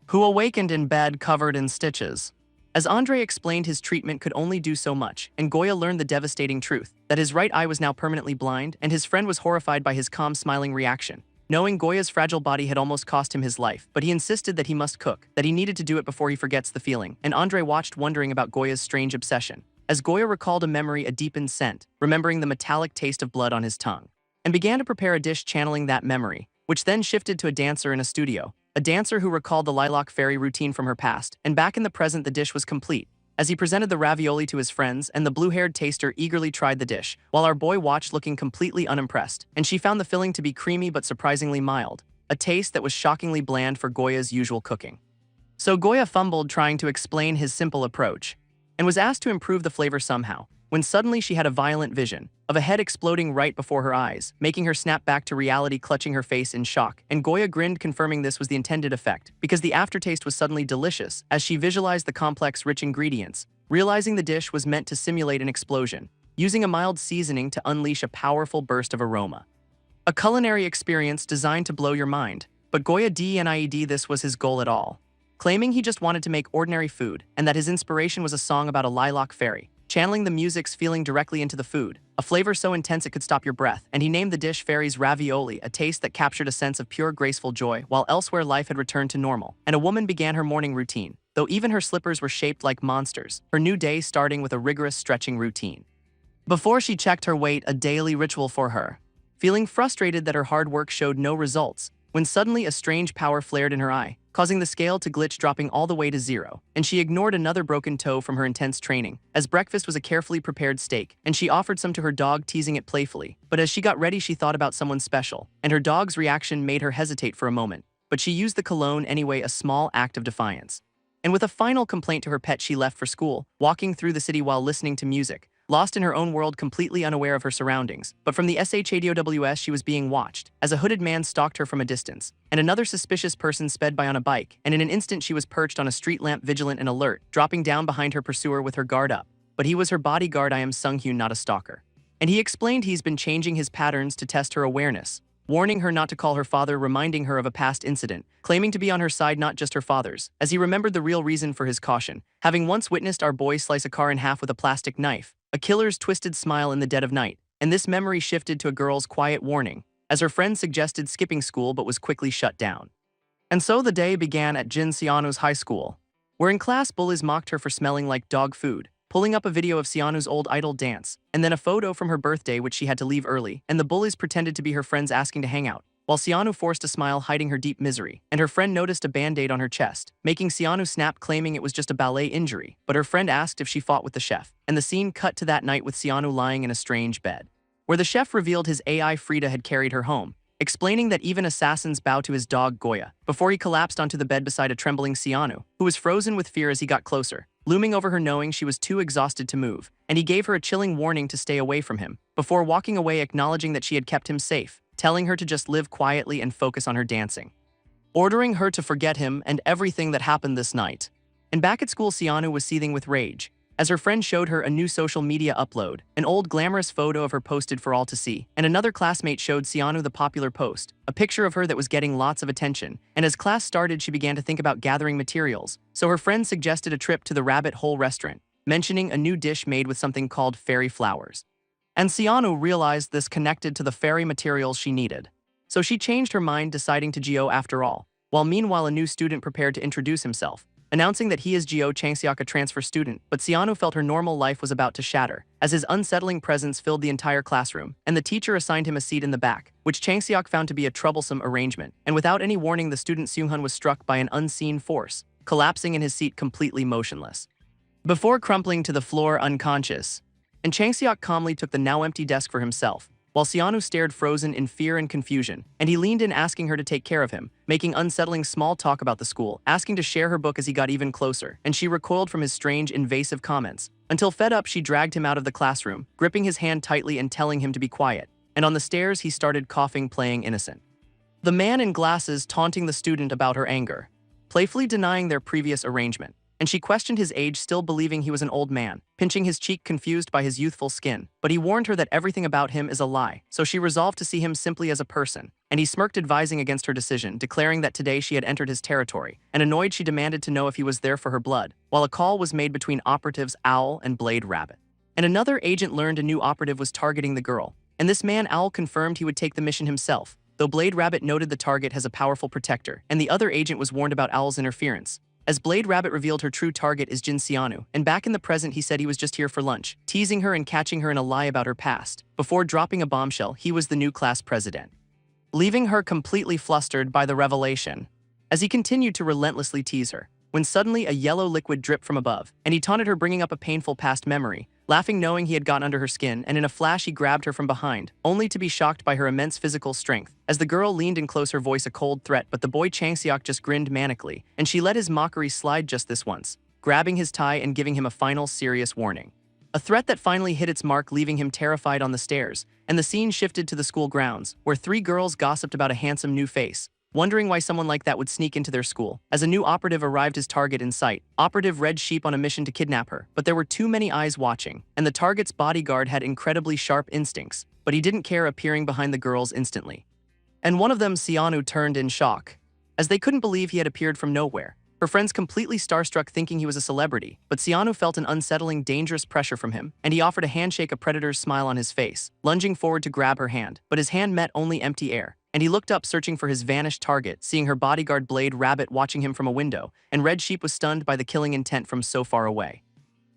who awakened in bed covered in stitches. As Andre explained, his treatment could only do so much, and Goya learned the devastating truth that his right eye was now permanently blind, and his friend was horrified by his calm, smiling reaction. Knowing Goya's fragile body had almost cost him his life, but he insisted that he must cook, that he needed to do it before he forgets the feeling, and Andre watched, wondering about Goya's strange obsession. As Goya recalled a memory, a deepened scent, remembering the metallic taste of blood on his tongue, and began to prepare a dish channeling that memory, which then shifted to a dancer in a studio. A dancer who recalled the lilac fairy routine from her past, and back in the present the dish was complete. As he presented the ravioli to his friends, and the blue-haired taster eagerly tried the dish, while our boy watched looking completely unimpressed, and she found the filling to be creamy but surprisingly mild, a taste that was shockingly bland for Goya's usual cooking. So Goya fumbled trying to explain his simple approach, and was asked to improve the flavor somehow, when suddenly she had a violent vision of a head exploding right before her eyes, making her snap back to reality, clutching her face in shock, and Goya grinned, confirming this was the intended effect, because the aftertaste was suddenly delicious as she visualized the complex, rich ingredients, realizing the dish was meant to simulate an explosion, using a mild seasoning to unleash a powerful burst of aroma. A culinary experience designed to blow your mind, but Goya denied this was his goal at all, claiming he just wanted to make ordinary food, and that his inspiration was a song about a lilac fairy, channeling the music's feeling directly into the food, a flavor so intense it could stop your breath, and he named the dish Fairy's Ravioli, a taste that captured a sense of pure, graceful joy, while elsewhere life had returned to normal, and a woman began her morning routine, though even her slippers were shaped like monsters, her new day starting with a rigorous stretching routine. Before she checked her weight, a daily ritual for her, feeling frustrated that her hard work showed no results, when suddenly a strange power flared in her eye, causing the scale to glitch, dropping all the way to zero, and she ignored another broken toe from her intense training, as breakfast was a carefully prepared steak, and she offered some to her dog, teasing it playfully. But as she got ready, she thought about someone special, and her dog's reaction made her hesitate for a moment, but she used the cologne anyway, a small act of defiance. And with a final complaint to her pet, she left for school, walking through the city while listening to music, lost in her own world, completely unaware of her surroundings. But from the SHADOWS, she was being watched, as a hooded man stalked her from a distance, and another suspicious person sped by on a bike, and in an instant she was perched on a street lamp, vigilant and alert, dropping down behind her pursuer with her guard up. But he was her bodyguard. I am Sunghyun, not a stalker. And he explained he's been changing his patterns to test her awareness, warning her not to call her father, reminding her of a past incident, claiming to be on her side, not just her father's, as he remembered the real reason for his caution, having once witnessed our boy slice a car in half with a plastic knife, a killer's twisted smile in the dead of night, and this memory shifted to a girl's quiet warning, as her friend suggested skipping school but was quickly shut down. And so the day began at Jin Sianu's high school, where in class bullies mocked her for smelling like dog food, pulling up a video of Sianu's old idol dance, and then a photo from her birthday which she had to leave early, and the bullies pretended to be her friends asking to hang out, while Sianu forced a smile, hiding her deep misery, and her friend noticed a band-aid on her chest, making Sianu snap, claiming it was just a ballet injury, but her friend asked if she fought with the chef, and the scene cut to that night with Sianu lying in a strange bed, where the chef revealed his AI Frida had carried her home, explaining that even assassins bow to his dog Goya, before he collapsed onto the bed beside a trembling Sianu, who was frozen with fear as he got closer, looming over her, knowing she was too exhausted to move, and he gave her a chilling warning to stay away from him, before walking away, acknowledging that she had kept him safe, telling her to just live quietly and focus on her dancing, ordering her to forget him and everything that happened this night. And back at school, Sianu was seething with rage, as her friend showed her a new social media upload, an old glamorous photo of her posted for all to see, and another classmate showed Sianu the popular post, a picture of her that was getting lots of attention, and as class started she began to think about gathering materials, so her friend suggested a trip to the Rabbit Hole restaurant, mentioning a new dish made with something called fairy flowers. And Sianu realized this connected to the fairy materials she needed. So she changed her mind, deciding to Geo after all, while meanwhile a new student prepared to introduce himself, announcing that he is Geo Changseok, a transfer student, but Sianu felt her normal life was about to shatter, as his unsettling presence filled the entire classroom, and the teacher assigned him a seat in the back, which Changseok found to be a troublesome arrangement, and without any warning the student Seunghun was struck by an unseen force, collapsing in his seat completely motionless, before crumpling to the floor unconscious. And Changseok calmly took the now empty desk for himself, while Sianu stared frozen in fear and confusion, and he leaned in asking her to take care of him, making unsettling small talk about the school, asking to share her book as he got even closer, and she recoiled from his strange, invasive comments, until fed up she dragged him out of the classroom, gripping his hand tightly and telling him to be quiet, and on the stairs he started coughing, playing innocent. The man in glasses taunting the student about her anger, playfully denying their previous arrangement, and she questioned his age, still believing he was an old man, pinching his cheek confused by his youthful skin. But he warned her that everything about him is a lie, so she resolved to see him simply as a person, and he smirked, advising against her decision, declaring that today she had entered his territory, and annoyed she demanded to know if he was there for her blood, while a call was made between operatives Owl and Blade Rabbit. And another agent learned a new operative was targeting the girl, and this man Owl confirmed he would take the mission himself, though Blade Rabbit noted the target has a powerful protector, and the other agent was warned about Owl's interference. As Blade Rabbit revealed her true target is Jin Xianu, and back in the present he said he was just here for lunch, teasing her and catching her in a lie about her past. Before dropping a bombshell, he was the new class president, leaving her completely flustered by the revelation, as he continued to relentlessly tease her, when suddenly a yellow liquid dripped from above, and he taunted her, bringing up a painful past memory, laughing knowing he had gotten under her skin, and in a flash he grabbed her from behind, only to be shocked by her immense physical strength. As the girl leaned in close, her voice a cold threat, but the boy Changseok just grinned manically, and she let his mockery slide just this once, grabbing his tie and giving him a final serious warning. A threat that finally hit its mark, leaving him terrified on the stairs, and the scene shifted to the school grounds, where three girls gossiped about a handsome new face, wondering why someone like that would sneak into their school. As a new operative arrived, his target in sight, Operative Red Sheep, on a mission to kidnap her, but there were too many eyes watching, and the target's bodyguard had incredibly sharp instincts, but he didn't care, appearing behind the girls instantly. And one of them, Xianu, turned in shock, as they couldn't believe he had appeared from nowhere. Her friends completely starstruck, thinking he was a celebrity, but Xianu felt an unsettling, dangerous pressure from him, and he offered a handshake, a predator's smile on his face, lunging forward to grab her hand, but his hand met only empty air, and he looked up, searching for his vanished target, seeing her bodyguard Blade Rabbit watching him from a window, and Red Sheep was stunned by the killing intent from so far away.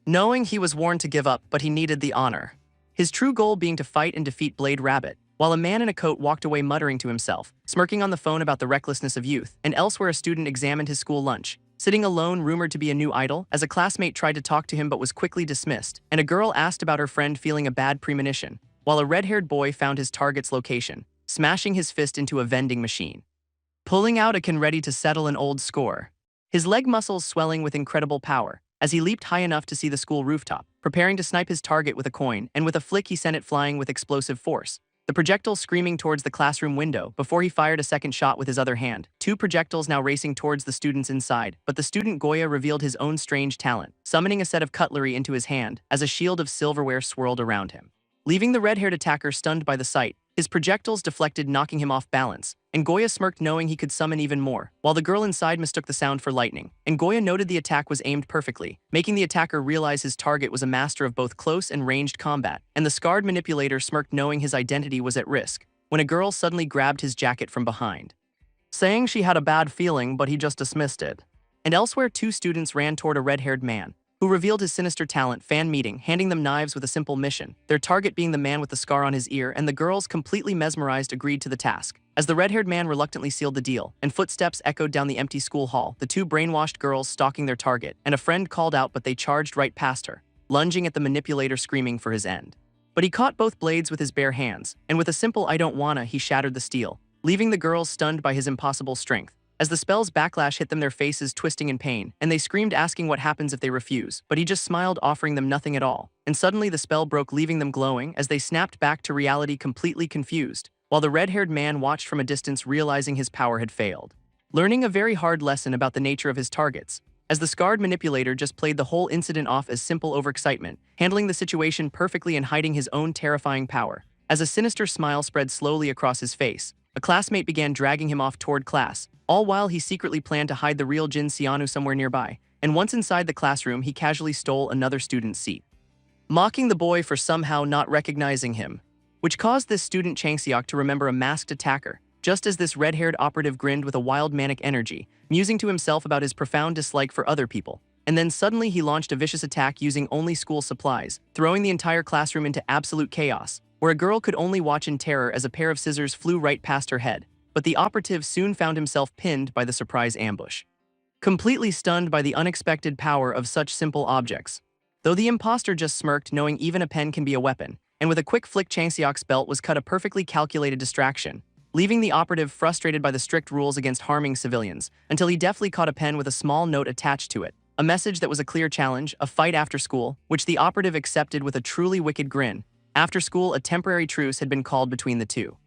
Knowing he was warned to give up, but he needed the honor, his true goal being to fight and defeat Blade Rabbit, while a man in a coat walked away, muttering to himself, smirking on the phone about the recklessness of youth. And elsewhere, a student examined his school lunch, sitting alone, rumored to be a new idol, as a classmate tried to talk to him but was quickly dismissed, and a girl asked about her friend feeling a bad premonition, while a red-haired boy found his target's location, smashing his fist into a vending machine, pulling out a can ready to settle an old score, his leg muscles swelling with incredible power, as he leaped high enough to see the school rooftop, preparing to snipe his target with a coin, and with a flick he sent it flying with explosive force, the projectile screaming towards the classroom window before he fired a second shot with his other hand, two projectiles now racing towards the students inside. But the student Goya revealed his own strange talent, summoning a set of cutlery into his hand as a shield of silverware swirled around him, leaving the red-haired attacker stunned by the sight. His projectiles deflected, knocking him off balance, and Goya smirked, knowing he could summon even more, while the girl inside mistook the sound for lightning, and Goya noted the attack was aimed perfectly, making the attacker realize his target was a master of both close and ranged combat, and the scarred manipulator smirked, knowing his identity was at risk, when a girl suddenly grabbed his jacket from behind, saying she had a bad feeling, but he just dismissed it. And elsewhere, two students ran toward a red-haired man, who revealed his sinister talent, fan meeting, handing them knives with a simple mission, their target being the man with the scar on his ear, and the girls, completely mesmerized, agreed to the task. As the red-haired man reluctantly sealed the deal, and footsteps echoed down the empty school hall, the two brainwashed girls stalking their target, and a friend called out, but they charged right past her, lunging at the manipulator, screaming for his end. But he caught both blades with his bare hands, and with a simple "I don't wanna," he shattered the steel, leaving the girls stunned by his impossible strength. As the spell's backlash hit them, their faces twisting in pain, and they screamed, asking what happens if they refuse, but he just smiled, offering them nothing at all. And suddenly the spell broke, leaving them glowing as they snapped back to reality, completely confused, while the red-haired man watched from a distance, realizing his power had failed, learning a very hard lesson about the nature of his targets, as the scarred manipulator just played the whole incident off as simple overexcitement, handling the situation perfectly and hiding his own terrifying power. As a sinister smile spread slowly across his face, a classmate began dragging him off toward class, all while he secretly planned to hide the real Jin Xianu somewhere nearby, and once inside the classroom he casually stole another student's seat, mocking the boy for somehow not recognizing him, which caused this student Changseok to remember a masked attacker, just as this red-haired operative grinned with a wild manic energy, musing to himself about his profound dislike for other people. And then suddenly he launched a vicious attack using only school supplies, throwing the entire classroom into absolute chaos, where a girl could only watch in terror as a pair of scissors flew right past her head. But the operative soon found himself pinned by the surprise ambush, completely stunned by the unexpected power of such simple objects. Though the imposter just smirked, knowing even a pen can be a weapon, and with a quick flick Changseok's belt was cut, a perfectly calculated distraction, leaving the operative frustrated by the strict rules against harming civilians, until he deftly caught a pen with a small note attached to it, a message that was a clear challenge, a fight after school, which the operative accepted with a truly wicked grin. After school, a temporary truce had been called between the two,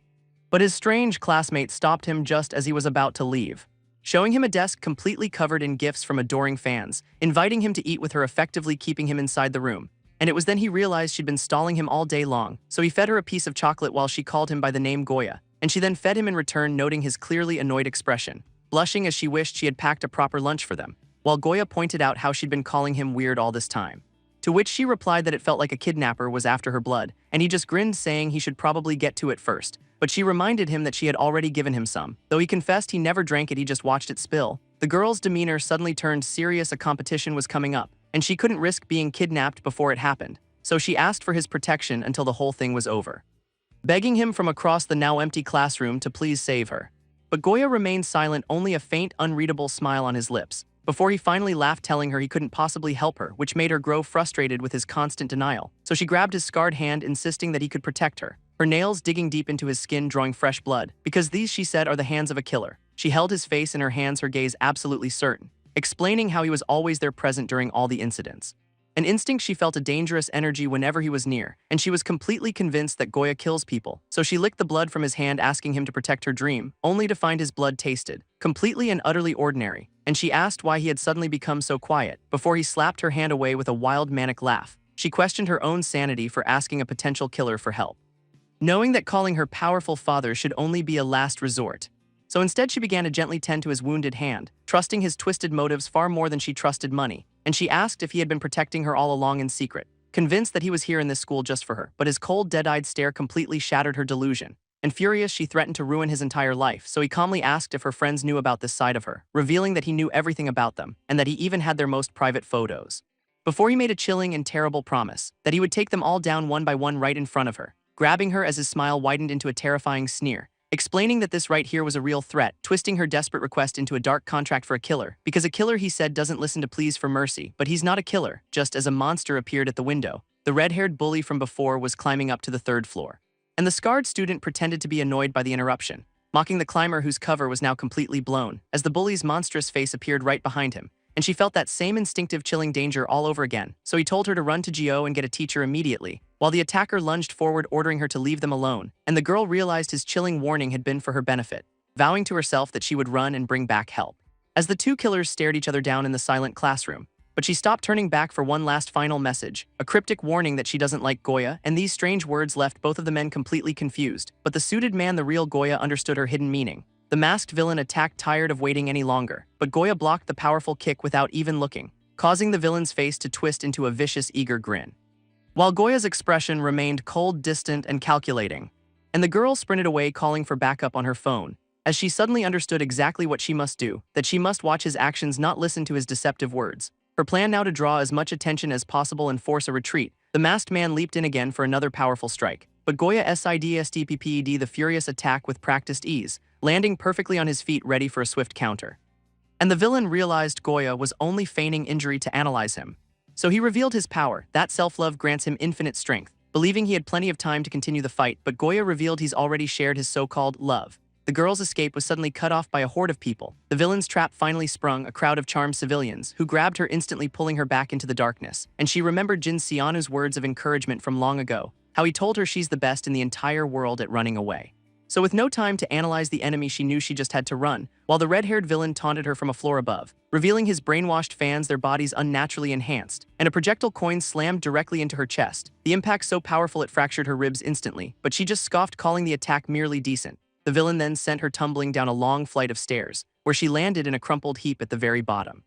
but his strange classmate stopped him just as he was about to leave, showing him a desk completely covered in gifts from adoring fans, inviting him to eat with her, effectively keeping him inside the room. And it was then he realized she'd been stalling him all day long, so he fed her a piece of chocolate while she called him by the name Goya, and she then fed him in return, noting his clearly annoyed expression, blushing as she wished she had packed a proper lunch for them, while Goya pointed out how she'd been calling him weird all this time. To which she replied that it felt like a kidnapper was after her blood, and he just grinned, saying he should probably get to it first. But she reminded him that she had already given him some. Though he confessed he never drank it, he just watched it spill. The girl's demeanor suddenly turned serious. A competition was coming up, and she couldn't risk being kidnapped before it happened. So she asked for his protection until the whole thing was over, begging him from across the now empty classroom to please save her. But Goya remained silent, only a faint, unreadable smile on his lips, before he finally laughed, telling her he couldn't possibly help her, which made her grow frustrated with his constant denial. So she grabbed his scarred hand, insisting that he could protect her, her nails digging deep into his skin, drawing fresh blood, because these, she said, are the hands of a killer. She held his face in her hands, her gaze absolutely certain, explaining how he was always there, present during all the incidents. An instinct, she felt a dangerous energy whenever he was near, and she was completely convinced that Goya kills people. So she licked the blood from his hand, asking him to protect her dream, only to find his blood tasted completely and utterly ordinary, and she asked why he had suddenly become so quiet, before he slapped her hand away with a wild, manic laugh. She questioned her own sanity for asking a potential killer for help, knowing that calling her powerful father should only be a last resort. So instead, she began to gently tend to his wounded hand, trusting his twisted motives far more than she trusted money. And she asked if he had been protecting her all along in secret, convinced that he was here in this school just for her. But his cold, dead-eyed stare completely shattered her delusion. And furious, she threatened to ruin his entire life, so he calmly asked if her friends knew about this side of her, revealing that he knew everything about them, and that he even had their most private photos. Before he made a chilling and terrible promise that he would take them all down one by one right in front of her, grabbing her as his smile widened into a terrifying sneer, explaining that this right here was a real threat, twisting her desperate request into a dark contract for a killer, because a killer, he said, doesn't listen to pleas for mercy. But he's not a killer. Just as a monster appeared at the window, the red-haired bully from before was climbing up to the third floor, and the scarred student pretended to be annoyed by the interruption, mocking the climber whose cover was now completely blown, as the bully's monstrous face appeared right behind him, and she felt that same instinctive chilling danger all over again. So he told her to run to Gio and get a teacher immediately, while the attacker lunged forward, ordering her to leave them alone, and the girl realized his chilling warning had been for her benefit, vowing to herself that she would run and bring back help. As the two killers stared each other down in the silent classroom, but she stopped, turning back for one last final message, a cryptic warning that she doesn't like Goya, and these strange words left both of the men completely confused. But the suited man, the real Goya, understood her hidden meaning. The masked villain attacked, tired of waiting any longer, but Goya blocked the powerful kick without even looking, causing the villain's face to twist into a vicious, eager grin, while Goya's expression remained cold, distant, and calculating. And the girl sprinted away, calling for backup on her phone, as she suddenly understood exactly what she must do, that she must watch his actions, not listen to his deceptive words. Her plan now to draw as much attention as possible and force a retreat. The masked man leaped in again for another powerful strike, but Goya sidestpped the furious attack with practiced ease, landing perfectly on his feet, ready for a swift counter. And the villain realized Goya was only feigning injury to analyze him. So he revealed his power, that self-love grants him infinite strength, believing he had plenty of time to continue the fight, but Goya revealed he's already shared his so-called love. The girl's escape was suddenly cut off by a horde of people. The villain's trap finally sprung, a crowd of charmed civilians, who grabbed her, instantly pulling her back into the darkness. And she remembered Jin Xianu's words of encouragement from long ago, how he told her she's the best in the entire world at running away. So with no time to analyze the enemy, she knew she just had to run, while the red-haired villain taunted her from a floor above, revealing his brainwashed fans, their bodies unnaturally enhanced, and a projectile coin slammed directly into her chest. The impact so powerful it fractured her ribs instantly, but she just scoffed, calling the attack merely decent. The villain then sent her tumbling down a long flight of stairs, where she landed in a crumpled heap at the very bottom,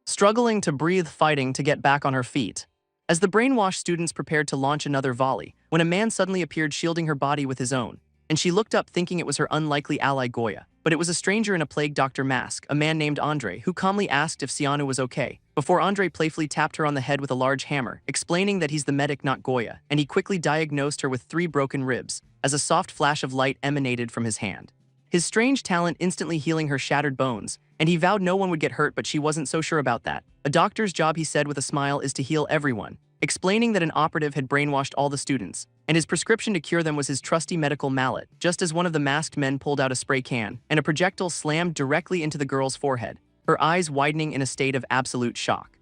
struggling to breathe, fighting to get back on her feet. As the brainwashed students prepared to launch another volley, when a man suddenly appeared, shielding her body with his own, and she looked up, thinking it was her unlikely ally Goya. But it was a stranger in a plague doctor mask, a man named Andre, who calmly asked if Xianu was okay, before Andre playfully tapped her on the head with a large hammer, explaining that he's the medic, not Goya, and he quickly diagnosed her with 3 broken ribs, as a soft flash of light emanated from his hand, his strange talent instantly healing her shattered bones, and he vowed no one would get hurt, but she wasn't so sure about that. A doctor's job, he said with a smile, is to heal everyone, explaining that an operative had brainwashed all the students, and his prescription to cure them was his trusty medical mallet, just as one of the masked men pulled out a spray can, and a projectile slammed directly into the girl's forehead, her eyes widening in a state of absolute shock.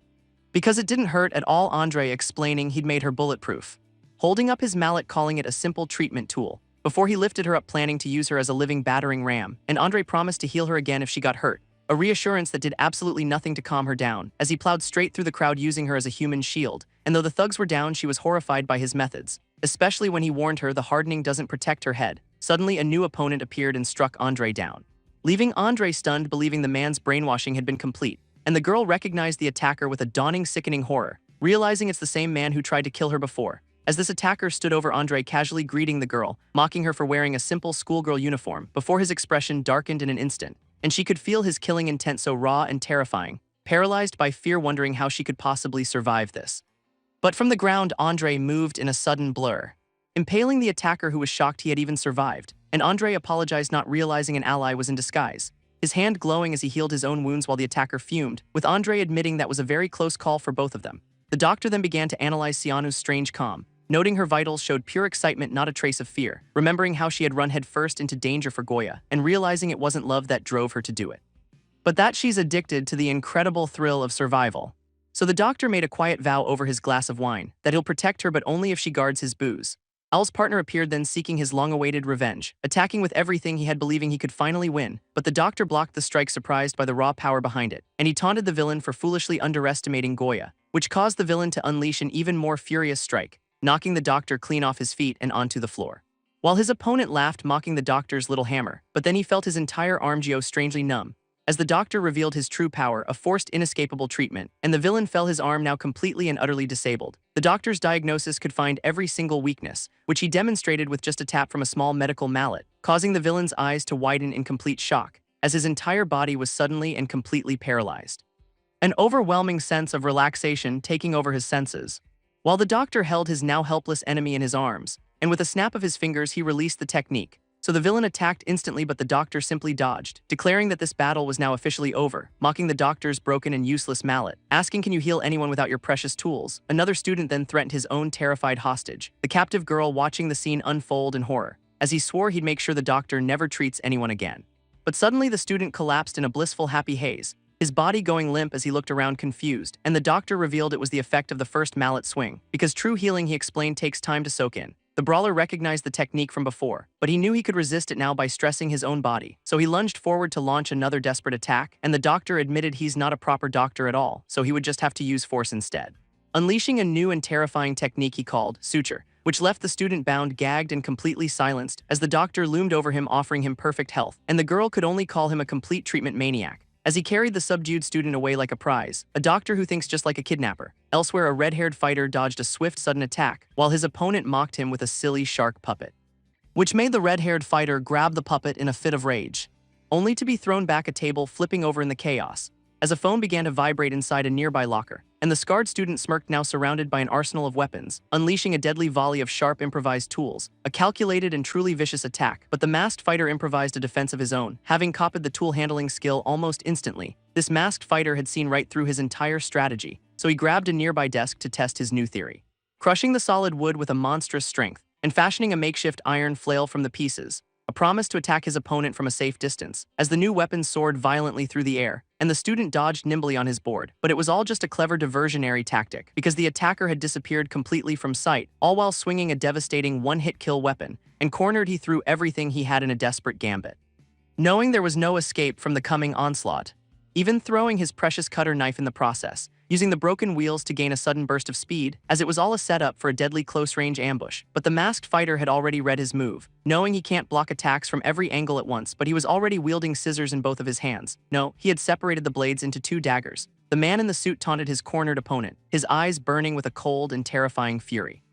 Because it didn't hurt at all, Andre explaining he'd made her bulletproof, holding up his mallet, calling it a simple treatment tool, before he lifted her up, planning to use her as a living battering ram, and Andre promised to heal her again if she got hurt. a reassurance that did absolutely nothing to calm her down, as he plowed straight through the crowd using her as a human shield, and though the thugs were down, she was horrified by his methods, especially when he warned her the hardening doesn't protect her head. Suddenly, a new opponent appeared and struck Andre down, leaving Andre stunned, believing the man's brainwashing had been complete, and the girl recognized the attacker with a dawning, sickening horror, realizing it's the same man who tried to kill her before, as this attacker stood over Andre, casually greeting the girl, mocking her for wearing a simple schoolgirl uniform, before his expression darkened in an instant, and she could feel his killing intent so raw and terrifying, paralyzed by fear, wondering how she could possibly survive this. But from the ground, Andre moved in a sudden blur, impaling the attacker, who was shocked he had even survived, and Andre apologized, not realizing an ally was in disguise, his hand glowing as he healed his own wounds while the attacker fumed, with Andre admitting that was a very close call for both of them. The doctor then began to analyze Sianu's strange calm, noting her vitals showed pure excitement, not a trace of fear, remembering how she had run headfirst into danger for Goya, and realizing it wasn't love that drove her to do it, but that she's addicted to the incredible thrill of survival. So the doctor made a quiet vow over his glass of wine, that he'll protect her but only if she guards his booze. Al's partner appeared then, seeking his long-awaited revenge, attacking with everything he had, believing he could finally win, but the doctor blocked the strike, surprised by the raw power behind it, and he taunted the villain for foolishly underestimating Goya, which caused the villain to unleash an even more furious strike, knocking the doctor clean off his feet and onto the floor. While his opponent laughed, mocking the doctor's little hammer, but then he felt his entire arm go strangely numb, as the doctor revealed his true power, a forced inescapable treatment, and the villain felt his arm now completely and utterly disabled. The doctor's diagnosis could find every single weakness, which he demonstrated with just a tap from a small medical mallet, causing the villain's eyes to widen in complete shock, as his entire body was suddenly and completely paralyzed. An overwhelming sense of relaxation taking over his senses, while the doctor held his now helpless enemy in his arms, and with a snap of his fingers he released the technique. So the villain attacked instantly, but the doctor simply dodged, declaring that this battle was now officially over, mocking the doctor's broken and useless mallet, asking, "Can you heal anyone without your precious tools?" Another student then threatened his own terrified hostage, the captive girl, watching the scene unfold in horror, as he swore he'd make sure the doctor never treats anyone again. But suddenly the student collapsed in a blissful happy haze, his body going limp as he looked around confused, and the doctor revealed it was the effect of the first mallet swing, because true healing, he explained, takes time to soak in. The brawler recognized the technique from before, but he knew he could resist it now by stressing his own body, so he lunged forward to launch another desperate attack, and the doctor admitted he's not a proper doctor at all, so he would just have to use force instead, unleashing a new and terrifying technique he called suture, which left the student bound, gagged, and completely silenced, as the doctor loomed over him, offering him perfect health, and the girl could only call him a complete treatment maniac, as he carried the subdued student away like a prize, a doctor who thinks just like a kidnapper. Elsewhere, a red-haired fighter dodged a swift, sudden attack, while his opponent mocked him with a silly shark puppet, which made the red-haired fighter grab the puppet in a fit of rage, only to be thrown back a table, flipping over in the chaos, as a phone began to vibrate inside a nearby locker, and the scarred student smirked, now surrounded by an arsenal of weapons, unleashing a deadly volley of sharp improvised tools, a calculated and truly vicious attack. But the masked fighter improvised a defense of his own, having copied the tool handling skill almost instantly. This masked fighter had seen right through his entire strategy, so he grabbed a nearby desk to test his new theory, crushing the solid wood with a monstrous strength, and fashioning a makeshift iron flail from the pieces, a promise to attack his opponent from a safe distance, as the new weapon soared violently through the air, and the student dodged nimbly on his board. But it was all just a clever diversionary tactic, because the attacker had disappeared completely from sight, all while swinging a devastating one-hit kill weapon, and cornered he threw everything he had in a desperate gambit, knowing there was no escape from the coming onslaught, even throwing his precious cutter knife in the process, using the broken wheels to gain a sudden burst of speed, as it was all a setup for a deadly close-range ambush. But the masked fighter had already read his move, knowing he can't block attacks from every angle at once, but he was already wielding scissors in both of his hands. No, he had separated the blades into two daggers. The man in the suit taunted his cornered opponent, his eyes burning with a cold and terrifying fury.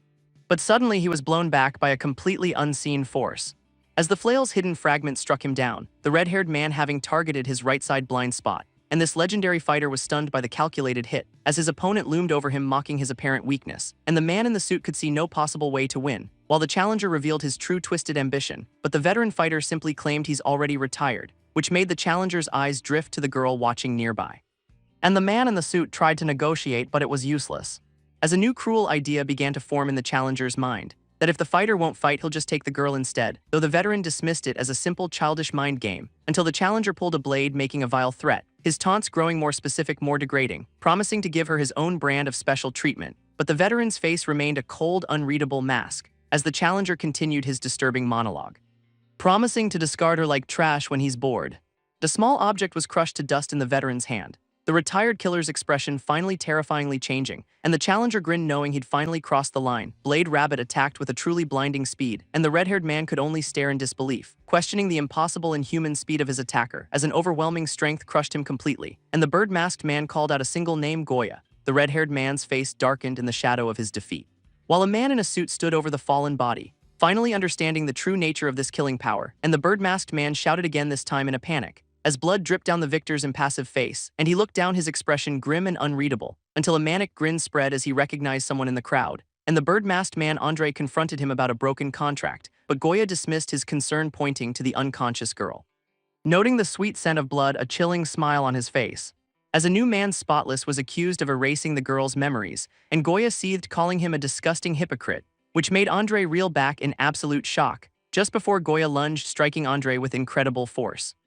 But suddenly he was blown back by a completely unseen force, as the flail's hidden fragment struck him down, the red-haired man having targeted his right side blind spot. And this legendary fighter was stunned by the calculated hit, as his opponent loomed over him, mocking his apparent weakness, and the man in the suit could see no possible way to win, while the challenger revealed his true twisted ambition. But the veteran fighter simply claimed he's already retired, which made the challenger's eyes drift to the girl watching nearby. And the man in the suit tried to negotiate, but it was useless, as a new cruel idea began to form in the challenger's mind, that if the fighter won't fight, he'll just take the girl instead, though the veteran dismissed it as a simple childish mind game, until the challenger pulled a blade, making a vile threat, his taunts growing more specific, more degrading, promising to give her his own brand of special treatment. But the veteran's face remained a cold, unreadable mask, as the challenger continued his disturbing monologue, promising to discard her like trash when he's bored, The small object was crushed to dust in the veteran's hand, the retired killer's expression finally terrifyingly changing, and the challenger grinned knowing he'd finally crossed the line. Blade Rabbit attacked with a truly blinding speed, and the red-haired man could only stare in disbelief, questioning the impossible inhuman speed of his attacker as an overwhelming strength crushed him completely, and the bird-masked man called out a single name, Goya. The red-haired man's face darkened in the shadow of his defeat, while a man in a suit stood over the fallen body, finally understanding the true nature of this killing power, and the bird-masked man shouted again, this time in a panic, as blood dripped down the victor's impassive face, and he looked down, his expression grim and unreadable, until a manic grin spread as he recognized someone in the crowd, and the bird-masked man Andre confronted him about a broken contract, but Goya dismissed his concern, pointing to the unconscious girl. Noting the sweet scent of blood, a chilling smile on his face, as a new man, Spotless, was accused of erasing the girl's memories, and Goya seethed, calling him a disgusting hypocrite, which made Andre reel back in absolute shock, just before Goya lunged, striking Andre with incredible force.